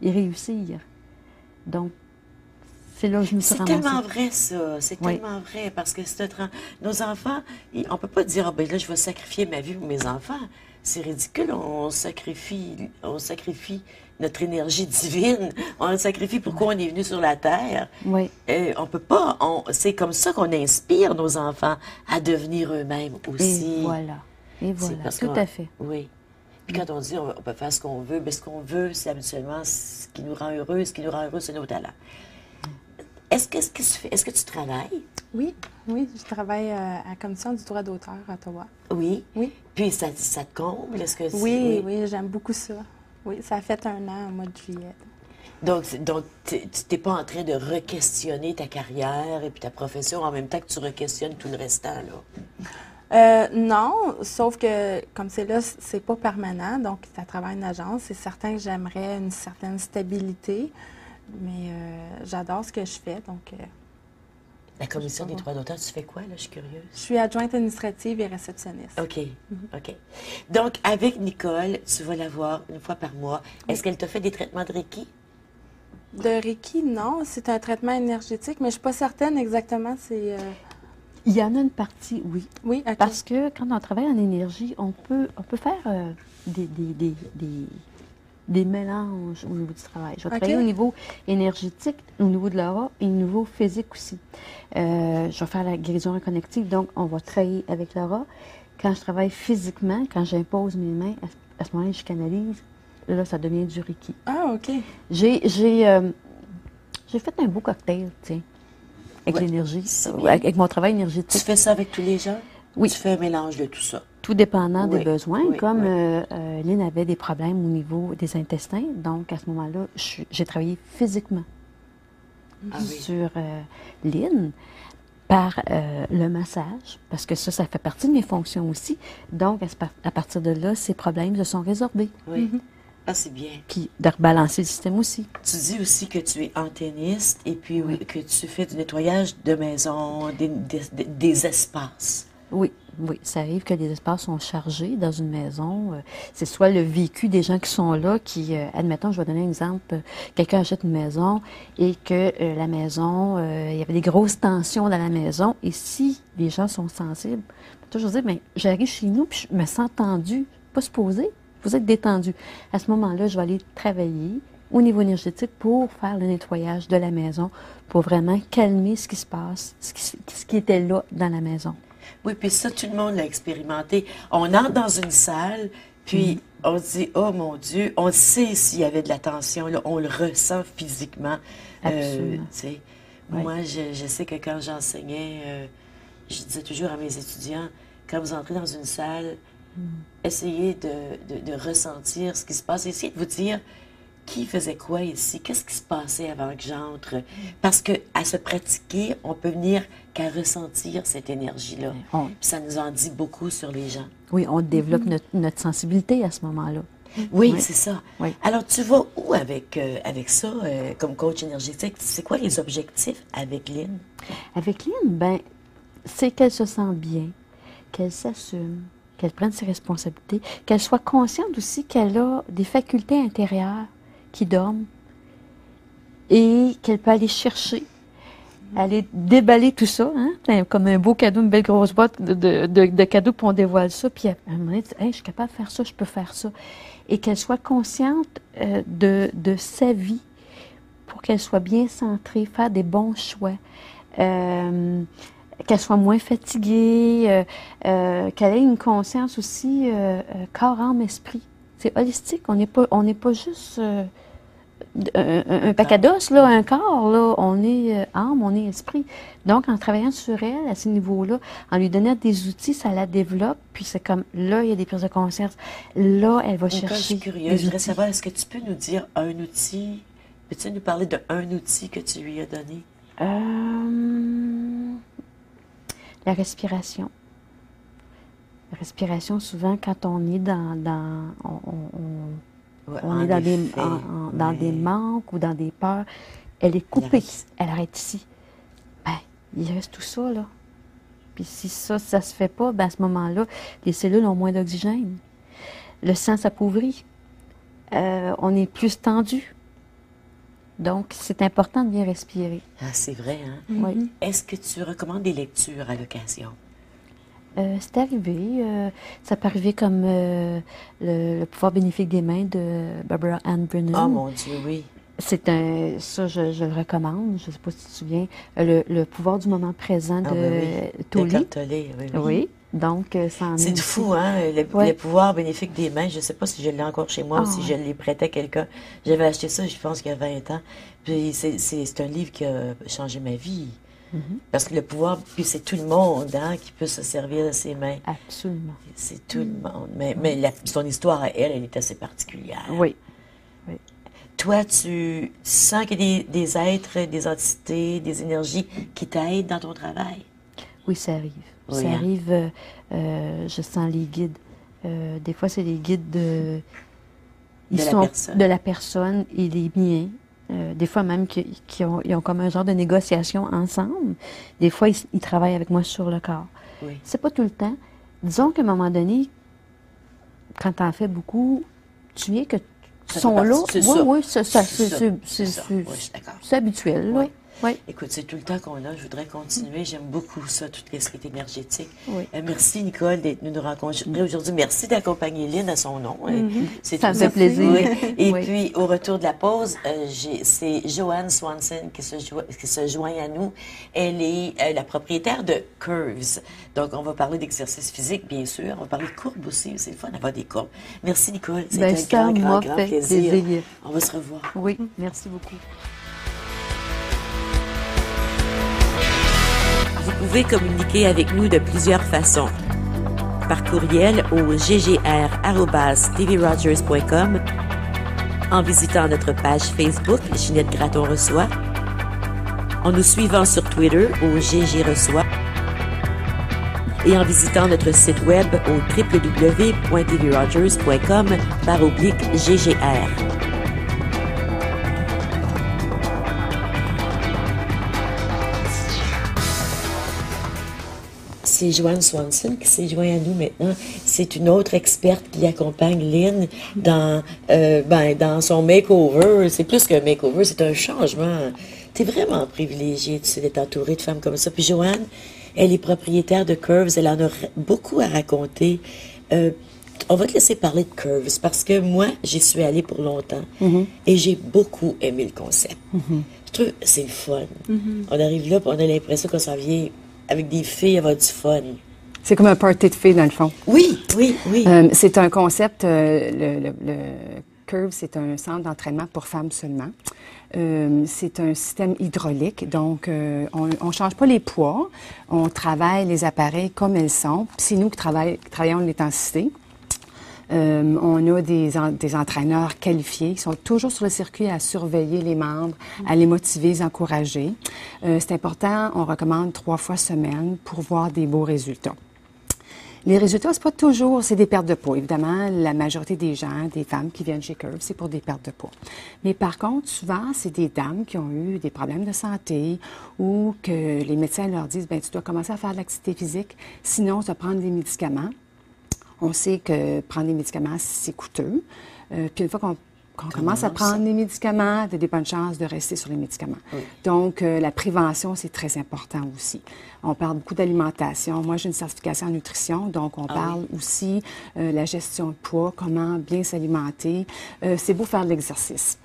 et réussir. Donc, c'est là où je me suis C'est ramassée. tellement vrai, ça. C'est Oui. tellement vrai. Parce que nos enfants, on ne peut pas dire, ah, ben là, je vais sacrifier ma vie pour mes enfants. C'est ridicule. On sacrifie notre énergie divine. On le sacrifie pourquoi on est venu sur la terre. Oui. On peut pas. C'est comme ça qu'on inspire nos enfants à devenir eux-mêmes aussi. Et voilà. Et C'est voilà. parce Tout qu'on- à fait. Oui. Puis quand on dit on peut faire ce qu'on veut, bien, ce qu'on veut, c'est habituellement ce qui nous rend heureux. Ce qui nous rend heureux, c'est nos talents. Est-ce que tu travailles? Oui, je travaille à la Commission du droit d'auteur à Ottawa. Oui? Oui. Puis ça te comble? Est-ce que Oui, j'aime beaucoup ça. Oui, ça a fait 1 an au mois de juillet. Donc tu n'es pas en train de re-questionner ta carrière et puis ta profession en même temps que tu re-questionnes tout le restant, là? Non, sauf que comme c'est là, c'est pas permanent, donc ça travaille en agence. C'est certain que j'aimerais une certaine stabilité, mais j'adore ce que je fais, donc... La Commission des droits d'auteur, tu fais quoi, là? Je suis curieuse. Je suis adjointe administrative et réceptionniste. OK. OK. Donc, avec Nicole, tu vas la voir 1 fois par mois. Est-ce qu'elle te fait des traitements de Reiki? De Reiki, non. C'est un traitement énergétique, mais je ne suis pas certaine exactement. Il y en a une partie, oui. Oui, OK. Parce que quand on travaille en énergie, on peut faire des mélanges au niveau du travail. Je vais travailler au niveau énergétique, au niveau de l'aura et au niveau physique aussi. Je vais faire la guérison connective, donc on va travailler avec l'aura. Quand je travaille physiquement, quand j'impose mes mains, à ce moment-là, je canalise. Là, ça devient du Reiki. Ah, OK. J'ai fait un beau cocktail, tu sais, avec l'énergie, avec mon travail énergétique. Tu fais ça avec tous les gens? Oui. Tu fais un mélange de tout ça? Tout dépendant des besoins. Oui, comme Lynn avait des problèmes au niveau des intestins, donc à ce moment-là, j'ai travaillé physiquement sur Lynn par le massage, parce que ça fait partie de mes fonctions aussi. Donc, à partir de là, ces problèmes se sont résorbés. Oui. Ah, c'est bien. Puis de rebalancer le système aussi. Tu dis aussi que tu es antenniste et puis que tu fais du nettoyage de maison, des espaces. Oui, ça arrive que les espaces sont chargés dans une maison. C'est soit le vécu des gens qui sont là, qui, admettons, je vais donner un exemple, quelqu'un achète une maison et que la maison, il y avait des grosses tensions dans la maison, et si les gens sont sensibles, je vais toujours dire, mais j'arrive chez nous puis je me sens tendue, pas supposée, vous êtes détendu. À ce moment-là, je vais aller travailler au niveau énergétique pour faire le nettoyage de la maison, pour vraiment calmer ce qui se passe, ce qui était là dans la maison. Oui, puis ça, tout le monde l'a expérimenté. On entre dans une salle, puis on se dit, oh mon Dieu, on sait s'il y avait de la tension, là, on le ressent physiquement. Absolument. Moi, je sais que quand j'enseignais, je disais toujours à mes étudiants, quand vous entrez dans une salle, essayez de ressentir ce qui se passe. Essayez de vous dire qui faisait quoi ici, qu'est-ce qui se passait avant que j'entre. Parce qu'à se pratiquer, on peut venir qu'à ressentir cette énergie-là. Ça nous en dit beaucoup sur les gens. Oui, on développe notre sensibilité à ce moment-là. Oui, c'est ça. Oui. Alors, tu vas où avec ça, comme coach énergétique? C'est quoi les objectifs avec Lynn? Avec Lynn, c'est qu'elle se sent bien, qu'elle s'assume, qu'elle prenne ses responsabilités, qu'elle soit consciente aussi qu'elle a des facultés intérieures qui dorment et qu'elle peut aller chercher, aller déballer tout ça, comme un beau cadeau, une belle grosse boîte de cadeaux, puis on dévoile ça, puis à un moment donné, hey, je suis capable de faire ça, je peux faire ça. Et qu'elle soit consciente de sa vie pour qu'elle soit bien centrée, faire des bons choix, qu'elle soit moins fatiguée, qu'elle ait une conscience aussi corps, âme, esprit. C'est holistique, on n'est pas juste un paquet d'os, là, un corps, là, on est âme, on est esprit. Donc, en travaillant sur elle, à ce niveau-là, en lui donnant des outils, ça la développe, puis c'est comme, là, il y a des prises de conscience, là, elle va chercher. Je suis curieuse, je voudrais savoir, est-ce que tu peux nous dire un outil, peux-tu nous parler d'un outil que tu lui as donné? La respiration. La respiration, souvent, quand on est on est dans des manques ou dans des peurs, elle est coupée, elle arrête ici. Il reste tout ça, là. Puis si ça se fait pas, à ce moment-là, les cellules ont moins d'oxygène. Le sang s'appauvrit. On est plus tendu. Donc, c'est important de bien respirer. Ah, c'est vrai, hein? Oui. Est-ce que tu recommandes des lectures à l'occasion? C'est arrivé. Ça peut arriver comme le pouvoir bénéfique des mains de Barbara Ann Brennan. Oh mon Dieu, oui. Ça, je le recommande. Je ne sais pas si tu te souviens. Le pouvoir du moment présent de Tolle. De Tolle, oui. Donc, ça en est C'est fou, hein, le pouvoir bénéfique des mains. Je ne sais pas si je l'ai encore chez moi ou si je l'ai prêté à quelqu'un. J'avais acheté ça, je pense, il y a 20 ans. Puis c'est un livre qui a changé ma vie. Parce que le pouvoir, puis c'est tout le monde hein, qui peut se servir de ses mains. Absolument. C'est tout le monde. Mais son histoire à elle est assez particulière. Oui. Toi, tu sens qu'il y a des êtres, des entités, des énergies qui t'aident dans ton travail? Oui, ça arrive. Oui, ça hein? arrive, je sens les guides. Des fois, c'est les guides de la personne et les miens. Des fois même ils ont comme un genre de négociation ensemble. Des fois, ils travaillent avec moi sur le corps. Oui. C'est pas tout le temps. Disons qu'à un moment donné, quand tu en fais beaucoup, tu viens que sont là. Oui, c'est habituel. Oui. Oui. Oui. Écoute, c'est tout le temps qu'on a. Je voudrais continuer. J'aime beaucoup ça, tout ce qui est énergétique. Oui. Merci, Nicole, d'être venue nous rencontrer aujourd'hui. Merci d'accompagner Lynn à son nom. Ça me fait plaisir. Oui. Et Oui. puis, au retour de la pause, c'est Joanne Swanson qui se joint à nous. Elle est la propriétaire de Curves. Donc, on va parler d'exercice physique, bien sûr. On va parler de courbes aussi. C'est le fun d'avoir des courbes. Merci, Nicole. C'est un grand plaisir. On va se revoir. Oui, merci beaucoup. Vous pouvez communiquer avec nous de plusieurs façons. Par courriel au ggr@tvrogers.com, en visitant notre page Facebook Ginette Gratton Reçoit, en nous suivant sur Twitter au GG Reçoit et en visitant notre site web au www.tvrogers.com/GGR. C'est Joanne Swanson qui s'est joint à nous maintenant. C'est une autre experte qui accompagne Lynn dans son makeover. C'est plus qu'un makeover, c'est un changement. Tu es vraiment privilégiée d'être entourée de femmes comme ça. Puis Joanne, elle est propriétaire de Curves. Elle en a beaucoup à raconter. On va te laisser parler de Curves parce que moi, j'y suis allée pour longtemps et j'ai beaucoup aimé le concept. Je trouve que c'est le fun. On arrive là et on a l'impression qu'on s'en vient avec des filles avoir du fun. C'est comme un party de filles, dans le fond. Oui. C'est un concept, le Curve, c'est un centre d'entraînement pour femmes seulement. C'est un système hydraulique, donc on ne change pas les poids, on travaille les appareils comme elles sont. C'est nous qui travaillons l'intensité. On a des entraîneurs qualifiés qui sont toujours sur le circuit à surveiller les membres, à les motiver, les encourager. C'est important, on recommande 3 fois semaine pour voir des beaux résultats. Les résultats, c'est pas toujours, c'est des pertes de poids. Évidemment, la majorité des gens, des femmes qui viennent chez Curve, c'est pour des pertes de poids. Mais par contre, souvent, c'est des dames qui ont eu des problèmes de santé ou que les médecins leur disent, ben tu dois commencer à faire de l'activité physique, sinon tu vas prendre des médicaments. On sait que prendre des médicaments, c'est coûteux. Puis une fois qu'on commence à prendre des médicaments, tu as des bonnes chances de rester sur les médicaments. Oui. Donc, la prévention, c'est très important aussi. On parle beaucoup d'alimentation. Moi, j'ai une certification en nutrition, donc on parle aussi de la gestion de poids, comment bien s'alimenter. C'est beau faire de l'exercice.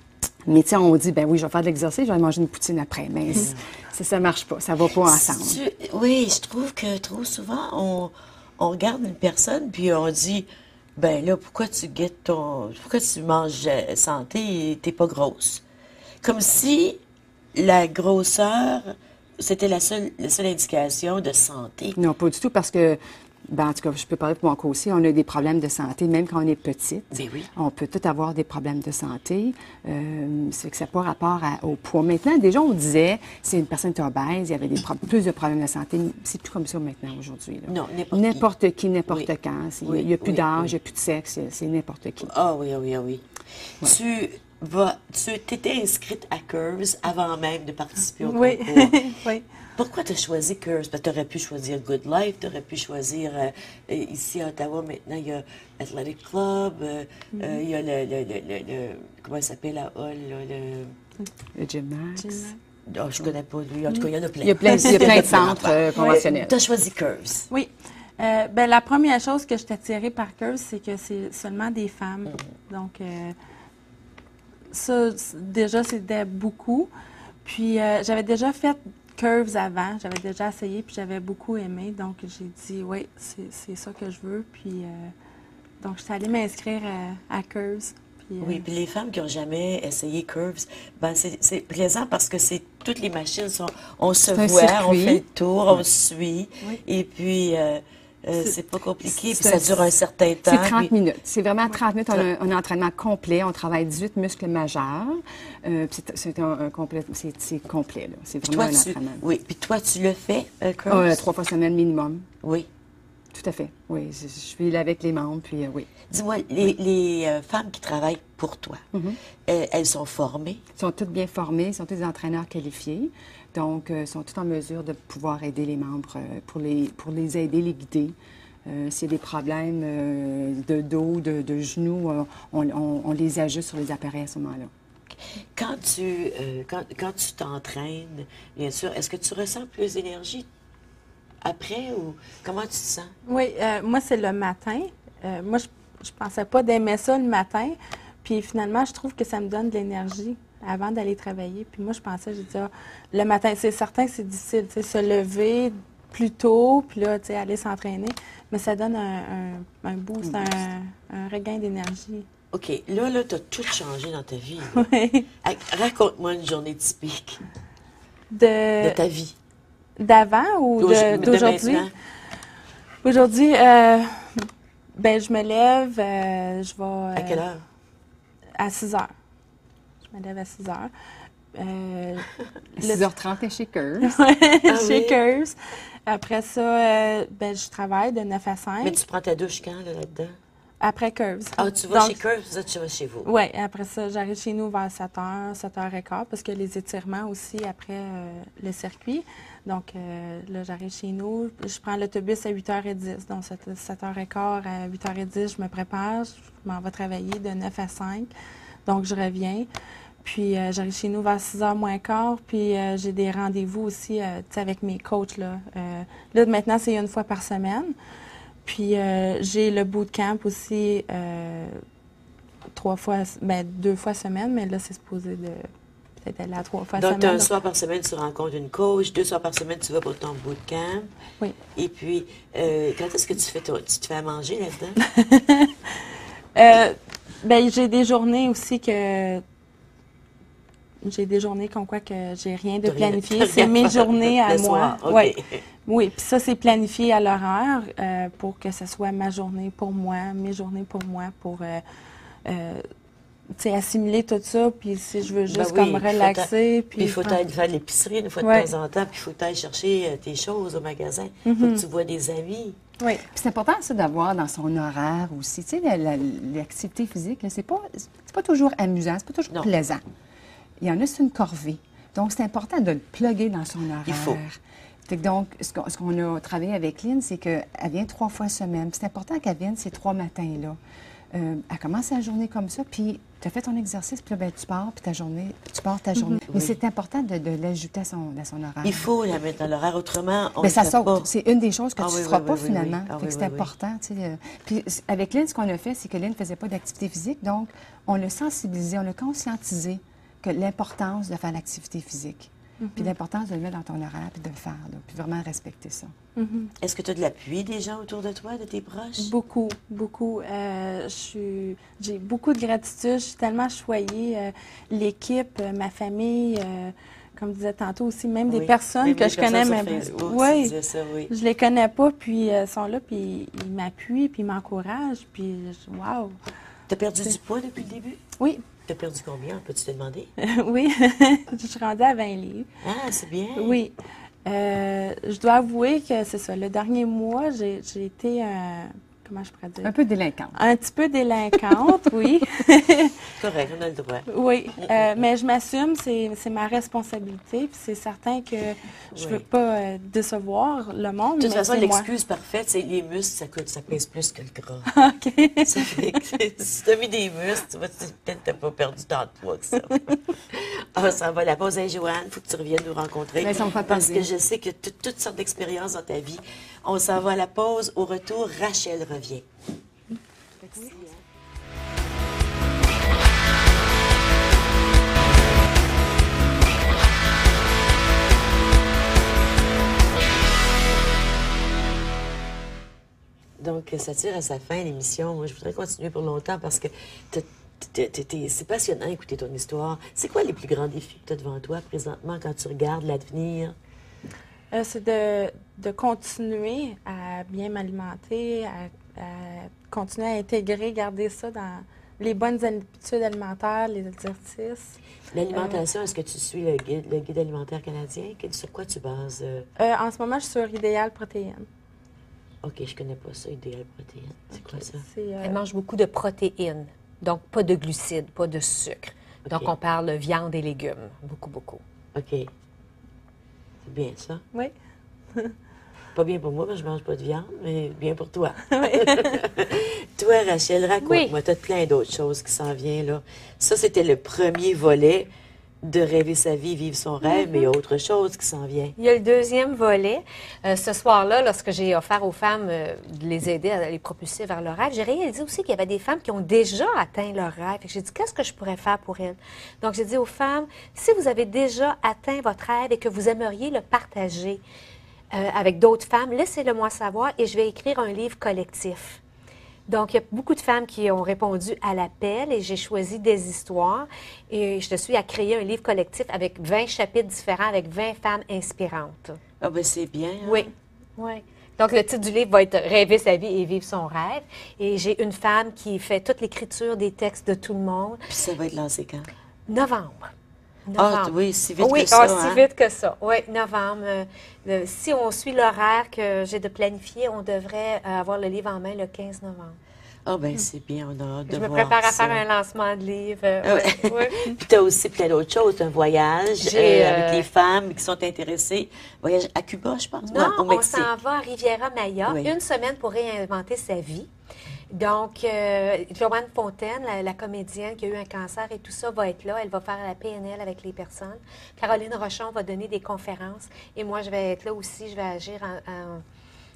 Mais tiens, on dit, ben oui, je vais faire de l'exercice, je vais manger une poutine après. Mais ça marche pas, ça va pas ensemble. Oui, je trouve que trop souvent, on regarde une personne, puis on dit, ben là, pourquoi tu manges santé et t'es pas grosse? Comme si la grosseur, c'était la seule indication de santé. Non, pas du tout, parce que, ben, en tout cas, je peux parler pour mon cas aussi, on a des problèmes de santé, même quand on est petite. Ben oui. On peut tout avoir des problèmes de santé. C'est que ça n'a pas rapport au poids. Maintenant, déjà, on disait, si une personne est obèse, il y avait plus de problèmes de santé. C'est plus comme ça maintenant, aujourd'hui. Là. Non, n'importe qui, n'importe oui. quand. Il n'y a plus d'âge, il n'y a plus de sexe, c'est n'importe qui. Ah oui. Ouais. Tu t'étais inscrite à Curves avant même de participer au concours. Oui. Pourquoi tu as choisi Curves? Parce que tu aurais pu choisir Good Life, tu aurais pu choisir, ici à Ottawa, maintenant, il y a Athletic Club, il y a le comment il s'appelle, la hall, le Gymnax. Oh, je ne connais pas lui. En tout cas, il y en a plein. Il y a plein de centres conventionnels. Tu as choisi Curves. Oui. Ben, la première chose que je suis attirée par Curves, c'est que c'est seulement des femmes. Donc, ça, déjà, c'était beaucoup. Puis, j'avais déjà fait Curves avant. J'avais déjà essayé, puis j'avais beaucoup aimé. Donc, j'ai dit, oui, c'est ça que je veux. Puis, donc, je suis allée m'inscrire à Curves. Puis, Oui, puis les femmes qui n'ont jamais essayé Curves, ben c'est plaisant parce que toutes les machines sont, on se C'est un voit, on circuit. fait le tour, on suit, Oui. et puis c'est pas compliqué, puis C'est ça dure un certain temps. C'est 30 puis- minutes. C'est vraiment 30 minutes. On a un entraînement complet. On travaille 18 muscles majeurs. Puis c'est un complet. C'est complet, là. C'est vraiment Toi, un tu, entraînement. oui, puis toi, tu le fais, Curves? 3 fois semaine minimum. Oui. Tout à fait. Oui, je suis là avec les membres, puis oui. Dis-moi, les femmes qui travaillent pour toi, Mm-hmm. elles sont formées? Ils sont toutes bien formés, ils sont tous des entraîneurs qualifiés. Donc, ils sont tous en mesure de pouvoir aider les membres pour les aider, les guider. S'il y a des problèmes de dos, de genoux, on les ajuste sur les appareils à ce moment-là. Quand tu t'entraînes, bien sûr, est-ce que tu ressens plus d'énergie après ou comment tu te sens? Oui, moi, c'est le matin. Moi, je pensais pas d'aimer ça le matin. Puis finalement, je trouve que ça me donne de l'énergie avant d'aller travailler. Puis moi, je pensais, j'ai dit, ah, le matin, c'est certain que c'est difficile, tu sais, se lever plus tôt, puis là, tu sais, aller s'entraîner. Mais ça donne un boost, un regain d'énergie. OK, là, tu as tout changé dans ta vie. là. Oui. Raconte-moi une journée typique De de ta vie. d'avant ou De d'aujourd'hui? maintenant. Aujourd'hui, ben, je me lève, je vais... À quelle heure? À 6 heures. Je me lève à 6 heures. À 6h30, t'es chez Curves. Chez oui? Curves. Après ça, ben, je travaille de 9 à 5. Mais tu prends ta douche quand, là-dedans? Après Curves. Ah, tu vas Donc, chez Curves, ça, tu vas chez vous. Oui, après ça, j'arrive chez nous vers 7 h, 7h15, parce que les étirements aussi après le circuit. Donc, là, j'arrive chez nous, je prends l'autobus à 8h10. Donc, 7h15 à 8h10, je me prépare, je m'en vais travailler de 9 à 5. Donc, je reviens. Puis, j'arrive chez nous vers 6h moins quart. Puis, j'ai des rendez-vous aussi tu sais, avec mes coachs. Là, maintenant, c'est une fois par semaine. Puis, j'ai le bootcamp aussi 2 fois semaine, mais là, c'est supposé de peut-être aller à 3 fois Donc, semaine. un soir par semaine, tu rencontres une coach. 2 soirs par semaine, tu vas pour ton bootcamp. Oui. Et puis, quand est-ce que tu te fais à manger là-dedans? Ben, j'ai des journées aussi que... J'ai des journées comme quoi que j'ai rien de T'as rien- planifié. t'as C'est rien mes à faire journées à le moi. soir, OK. Ouais. Oui, puis ça, c'est planifié à l'horaire pour que ce soit ma journée pour moi, mes journées pour moi, pour tu sais, assimiler tout ça. Puis si je veux juste Ben oui, comme puis relaxer. Puis il faut prendre- aller faire de l'épicerie une fois de Ouais. temps en temps, puis il faut aller chercher tes choses au magasin. Il faut que tu vois des amis. Oui. Puis c'est important, ça, d'avoir dans son horaire aussi. Tu sais, l'activité physique, là, c'est pas toujours amusant, c'est pas toujours Non. plaisant. Il y en a, c'est une corvée. Donc, c'est important de le plugger dans son horaire. Il faut. Fait que donc, ce qu'on a travaillé avec Lynn, c'est qu'elle vient 3 fois semaine. Puis c'est important qu'elle vienne ces 3 matins-là. Elle commence la journée comme ça, puis tu as fait ton exercice, puis là, ben, tu pars ta journée. Mais Oui. c'est important de l'ajouter à son horaire. Il faut la mettre dans l'horaire, autrement, on Ben, ne ça fait saute. pas. C'est une des choses que Ah tu ne oui, feras oui, pas oui, oui, finalement. oui. Ah Fait que oui, c'est oui, oui. important. Tu sais, Puis avec Lynn, ce qu'on a fait, c'est que Lynn ne faisait pas d'activité physique. Donc, on l'a sensibilisé, on l'a conscientisé que l'importance de faire l'activité physique. Puis l'importance de le mettre dans ton horaire, puis de le faire. Là, puis vraiment respecter ça. Est-ce que tu as de l'appui des gens autour de toi, de tes proches? Beaucoup, beaucoup. J'ai beaucoup de gratitude. Je suis tellement choyée. L'équipe, ma famille, comme disais tantôt aussi, même des Oui. personnes Même que les je connais. personnes sur Mais Facebook, tu oui, disais ça, oui. je les connais pas, puis ils sont là, puis ils m'appuient, puis ils m'encouragent, puis wow. Tu as perdu du poids depuis le début? Oui, Tu as perdu combien, peux-tu te demander? oui. Je suis rendue à 20 livres. Ah, c'est bien. Oui. Je dois avouer que c'est ça. Le dernier mois, j'ai été, comment je pourrais dire? Un peu délinquante. Un petit peu délinquante, oui. Correct, on a le droit. Oui, mais je m'assume, c'est ma responsabilité. Puis c'est certain que je Oui. veux pas décevoir le monde. De toute mais façon, c'est moi. l'excuse parfaite, c'est les muscles, ça pèse plus que le gras. OK. Ça fait que si tu as mis des muscles, tu vois, peut-être que tu n'as pas perdu tant de poids que ça. Ah, ça va, la pause, hein, Joanne, il faut que tu reviennes nous rencontrer. Bien, ça me fait parce que plaisir. je sais que tu as toutes sortes d'expériences dans ta vie. On s'en va à la pause. Au retour, Rachel revient. que ça tire à sa fin, l'émission. Moi, je voudrais continuer pour longtemps parce que c'est passionnant d'écouter ton histoire. C'est quoi les plus grands défis que tu as devant toi présentement quand tu regardes l'avenir? C'est de continuer à bien m'alimenter, à continuer à intégrer, garder ça dans les bonnes habitudes alimentaires, les exercices. L'alimentation, est-ce que tu suis le guide alimentaire canadien? Sur quoi tu bases? En ce moment, je suis sur Idéal Protéines. OK, je connais pas ça, Idéal Protéines. C'est quoi ça? Elle mange beaucoup de protéines, donc pas de glucides, pas de sucre. Donc, on parle de viande et légumes, beaucoup, beaucoup. OK. C'est bien ça? Oui. Pas bien pour moi, parce que je mange pas de viande, mais bien pour toi. Toi, Rachel, raconte-moi, tu as plein d'autres choses qui s'en viennent, là. Ça, c'était le premier volet de rêver sa vie, vivre son rêve, mais il y a autre chose qui s'en vient. Il y a le deuxième volet. Ce soir-là, lorsque j'ai offert aux femmes de les aider à les propulser vers leur rêve, j'ai réalisé aussi qu'il y avait des femmes qui ont déjà atteint leur rêve. Et j'ai dit, qu'est-ce que je pourrais faire pour elles? Donc, j'ai dit aux femmes, si vous avez déjà atteint votre rêve et que vous aimeriez le partager avec d'autres femmes, laissez-le moi savoir et je vais écrire un livre collectif. Donc, il y a beaucoup de femmes qui ont répondu à l'appel et j'ai choisi des histoires et je suis à créer un livre collectif avec 20 chapitres différents avec 20 femmes inspirantes. Ah ben c'est bien. Hein? Oui, oui. Donc, le titre du livre va être « Rêver sa vie et vivre son rêve ». Et j'ai une femme qui fait toute l'écriture des textes de tout le monde. Puis ça va être lancé quand? Novembre. Ah oui, si vite que ça. Oui, si vite que ça. Oui, novembre. Si on suit l'horaire que j'ai de planifier, on devrait avoir le livre en main le 15 novembre. Ah ben c'est bien, on a hâte de Je me voir prépare à ça. faire un lancement de livre. Oui. Puis tu as aussi plein d'autres choses, un voyage avec les femmes qui sont intéressées. Voyage à Cuba, je pense. Non, au Mexique. on s'en va à Riviera Maya, Oui. une semaine pour réinventer sa vie. Donc, Joanne Fontaine, la comédienne qui a eu un cancer et tout ça, va être là. Elle va faire la PNL avec les personnes. Caroline Rochon va donner des conférences. Et moi, je vais être là aussi. Je vais agir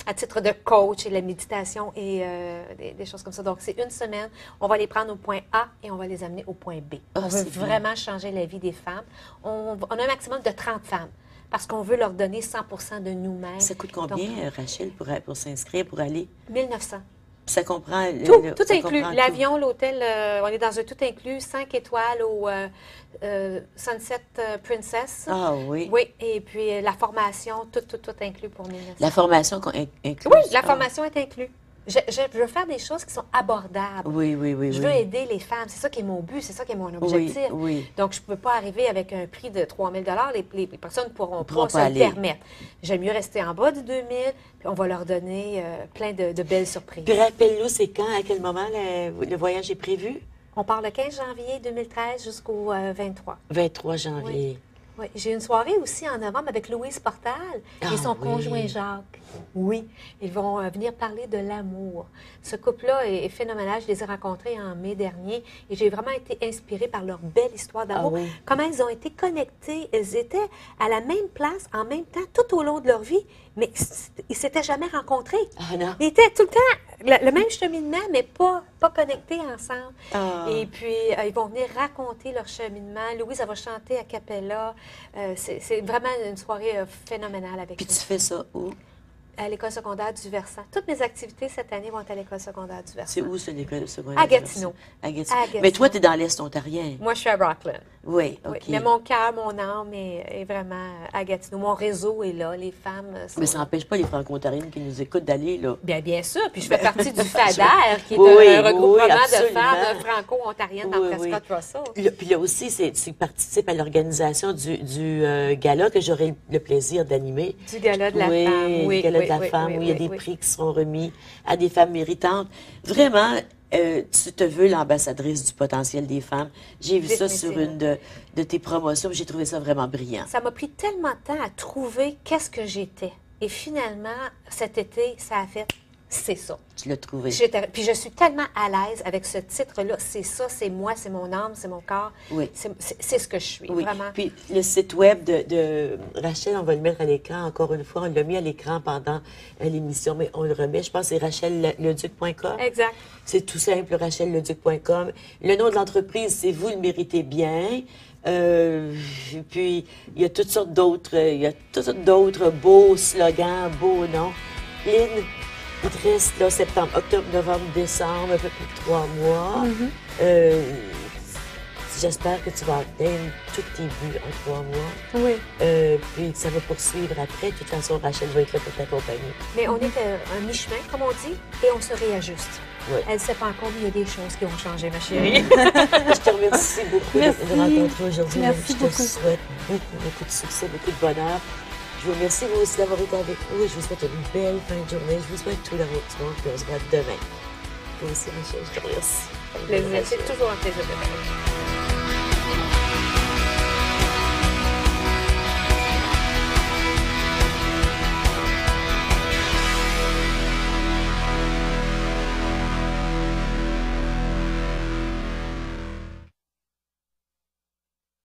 à titre de coach et la méditation et des choses comme ça. Donc, c'est une semaine. On va les prendre au point A et on va les amener au point B. Ah, On veut c'est bien. vraiment changer la vie des femmes. On a un maximum de 30 femmes parce qu'on veut leur donner 100 de nous-mêmes. Ça coûte combien, Rachel, pour s'inscrire, pour aller? 1900. Ça comprend... Tout ça inclus. comprend L'avion, l'hôtel, on est dans un tout inclus, 5 étoiles au Sunset Princess. Ah oui. Oui, et puis la formation, tout inclus pour 1900. La formation inclue. Oui, la formation est inclue. Je veux faire des choses qui sont abordables. Oui. Je veux aider les femmes. C'est ça qui est mon but, c'est ça qui est mon objectif. Oui. Donc, je ne peux pas arriver avec un prix de 3 000 les personnes ne pourront pas se pas le aller. permettre. J'aime mieux rester en bas du 2 000, puis on va leur donner plein de belles surprises. Puis rappelle-nous, c'est quand, à quel moment le voyage est prévu? On part le 15 janvier 2013 jusqu'au 23. 23 janvier. Oui, j'ai une soirée aussi en novembre avec Louise Portal et son conjoint Jacques. Oui, ils vont venir parler de l'amour. Ce couple-là est phénoménal. Je les ai rencontrés en mai dernier et j'ai vraiment été inspirée par leur belle histoire d'amour. Ah oui. Comment ils ont été connectés. Ils étaient à la même place, en même temps, tout au long de leur vie, mais ils ne s'étaient jamais rencontrés. Ah non? Ils étaient tout le temps le même cheminement, mais pas connectés ensemble. Ah. Et puis, ils vont venir raconter leur cheminement. Louise, elle va chanter a cappella. C'est vraiment une soirée phénoménale avec Puis nous. tu fais ça où? À l'école secondaire du Versant. Toutes mes activités cette année vont être à l'école secondaire du Versant. C'est où, ça, l'école secondaire? À Gatineau. À Gatineau. À Gatineau. Mais toi, tu es dans l'Est ontarien. Moi, je suis à Rockland. Oui, OK. Oui. Mais mon cœur, mon âme est vraiment à Gatineau. Mon réseau est là. Les femmes sont Mais ça n'empêche pas les franco-ontariennes qui nous écoutent d'aller, là. Bien sûr. Puis je fais partie du FADER, qui est Oui, un regroupement oui, de absolument. femmes franco-ontariennes dans Oui, Prescott Russell. Puis là aussi, tu participes à l'organisation du gala que j'aurai le plaisir d'animer. Du gala de la oui, femme. Oui, du gala oui, de la oui, femme, oui, où il y a oui, des oui. prix qui seront remis à des femmes méritantes. Vraiment, tu te veux l'ambassadrice du potentiel des femmes. J'ai vu ça sur une de tes promotions, j'ai trouvé ça vraiment brillant. Ça m'a pris tellement de temps à trouver qu'est-ce que j'étais. Et finalement, cet été, ça a fait, c'est ça. Tu l'as trouvé. Puis je suis tellement à l'aise avec ce titre-là. C'est ça, c'est moi, c'est mon âme, c'est mon corps. Oui. C'est ce que je suis, Oui. vraiment. Puis le site web de Rachel, on va le mettre à l'écran encore une fois. On l'a mis à l'écran pendant l'émission, mais on le remet. Je pense que c'est rachelleduc.com. Exact. C'est tout simple, rachelleduc.com. Le nom de l'entreprise, c'est Vous le méritez bien. Puis il y a toutes sortes d'autres beaux slogans, beaux noms. Lynn, Il te reste là, septembre, octobre, novembre, décembre, un peu plus de 3 mois. J'espère que tu vas atteindre tous tes buts en 3 mois. Oui. Puis ça va poursuivre après. De toute façon, Rachel va être là pour t'accompagner. Mais on est à mi-chemin, comme on dit, et on se réajuste. Oui. Elle ne sait pas encore, mais il y a des choses qui ont changé, ma chérie. Je te remercie beaucoup Merci. de nous rencontrer aujourd'hui. Merci Je te beaucoup. souhaite beaucoup de succès, beaucoup de bonheur. Je vous remercie vous aussi d'avoir été avec nous et je vous souhaite une belle fin de journée. Je vous souhaite tout l'amour du monde et on se voit demain. Toi aussi, Rachel, je te remercie. Plaisir. C'est toujours un plaisir de t'avoir.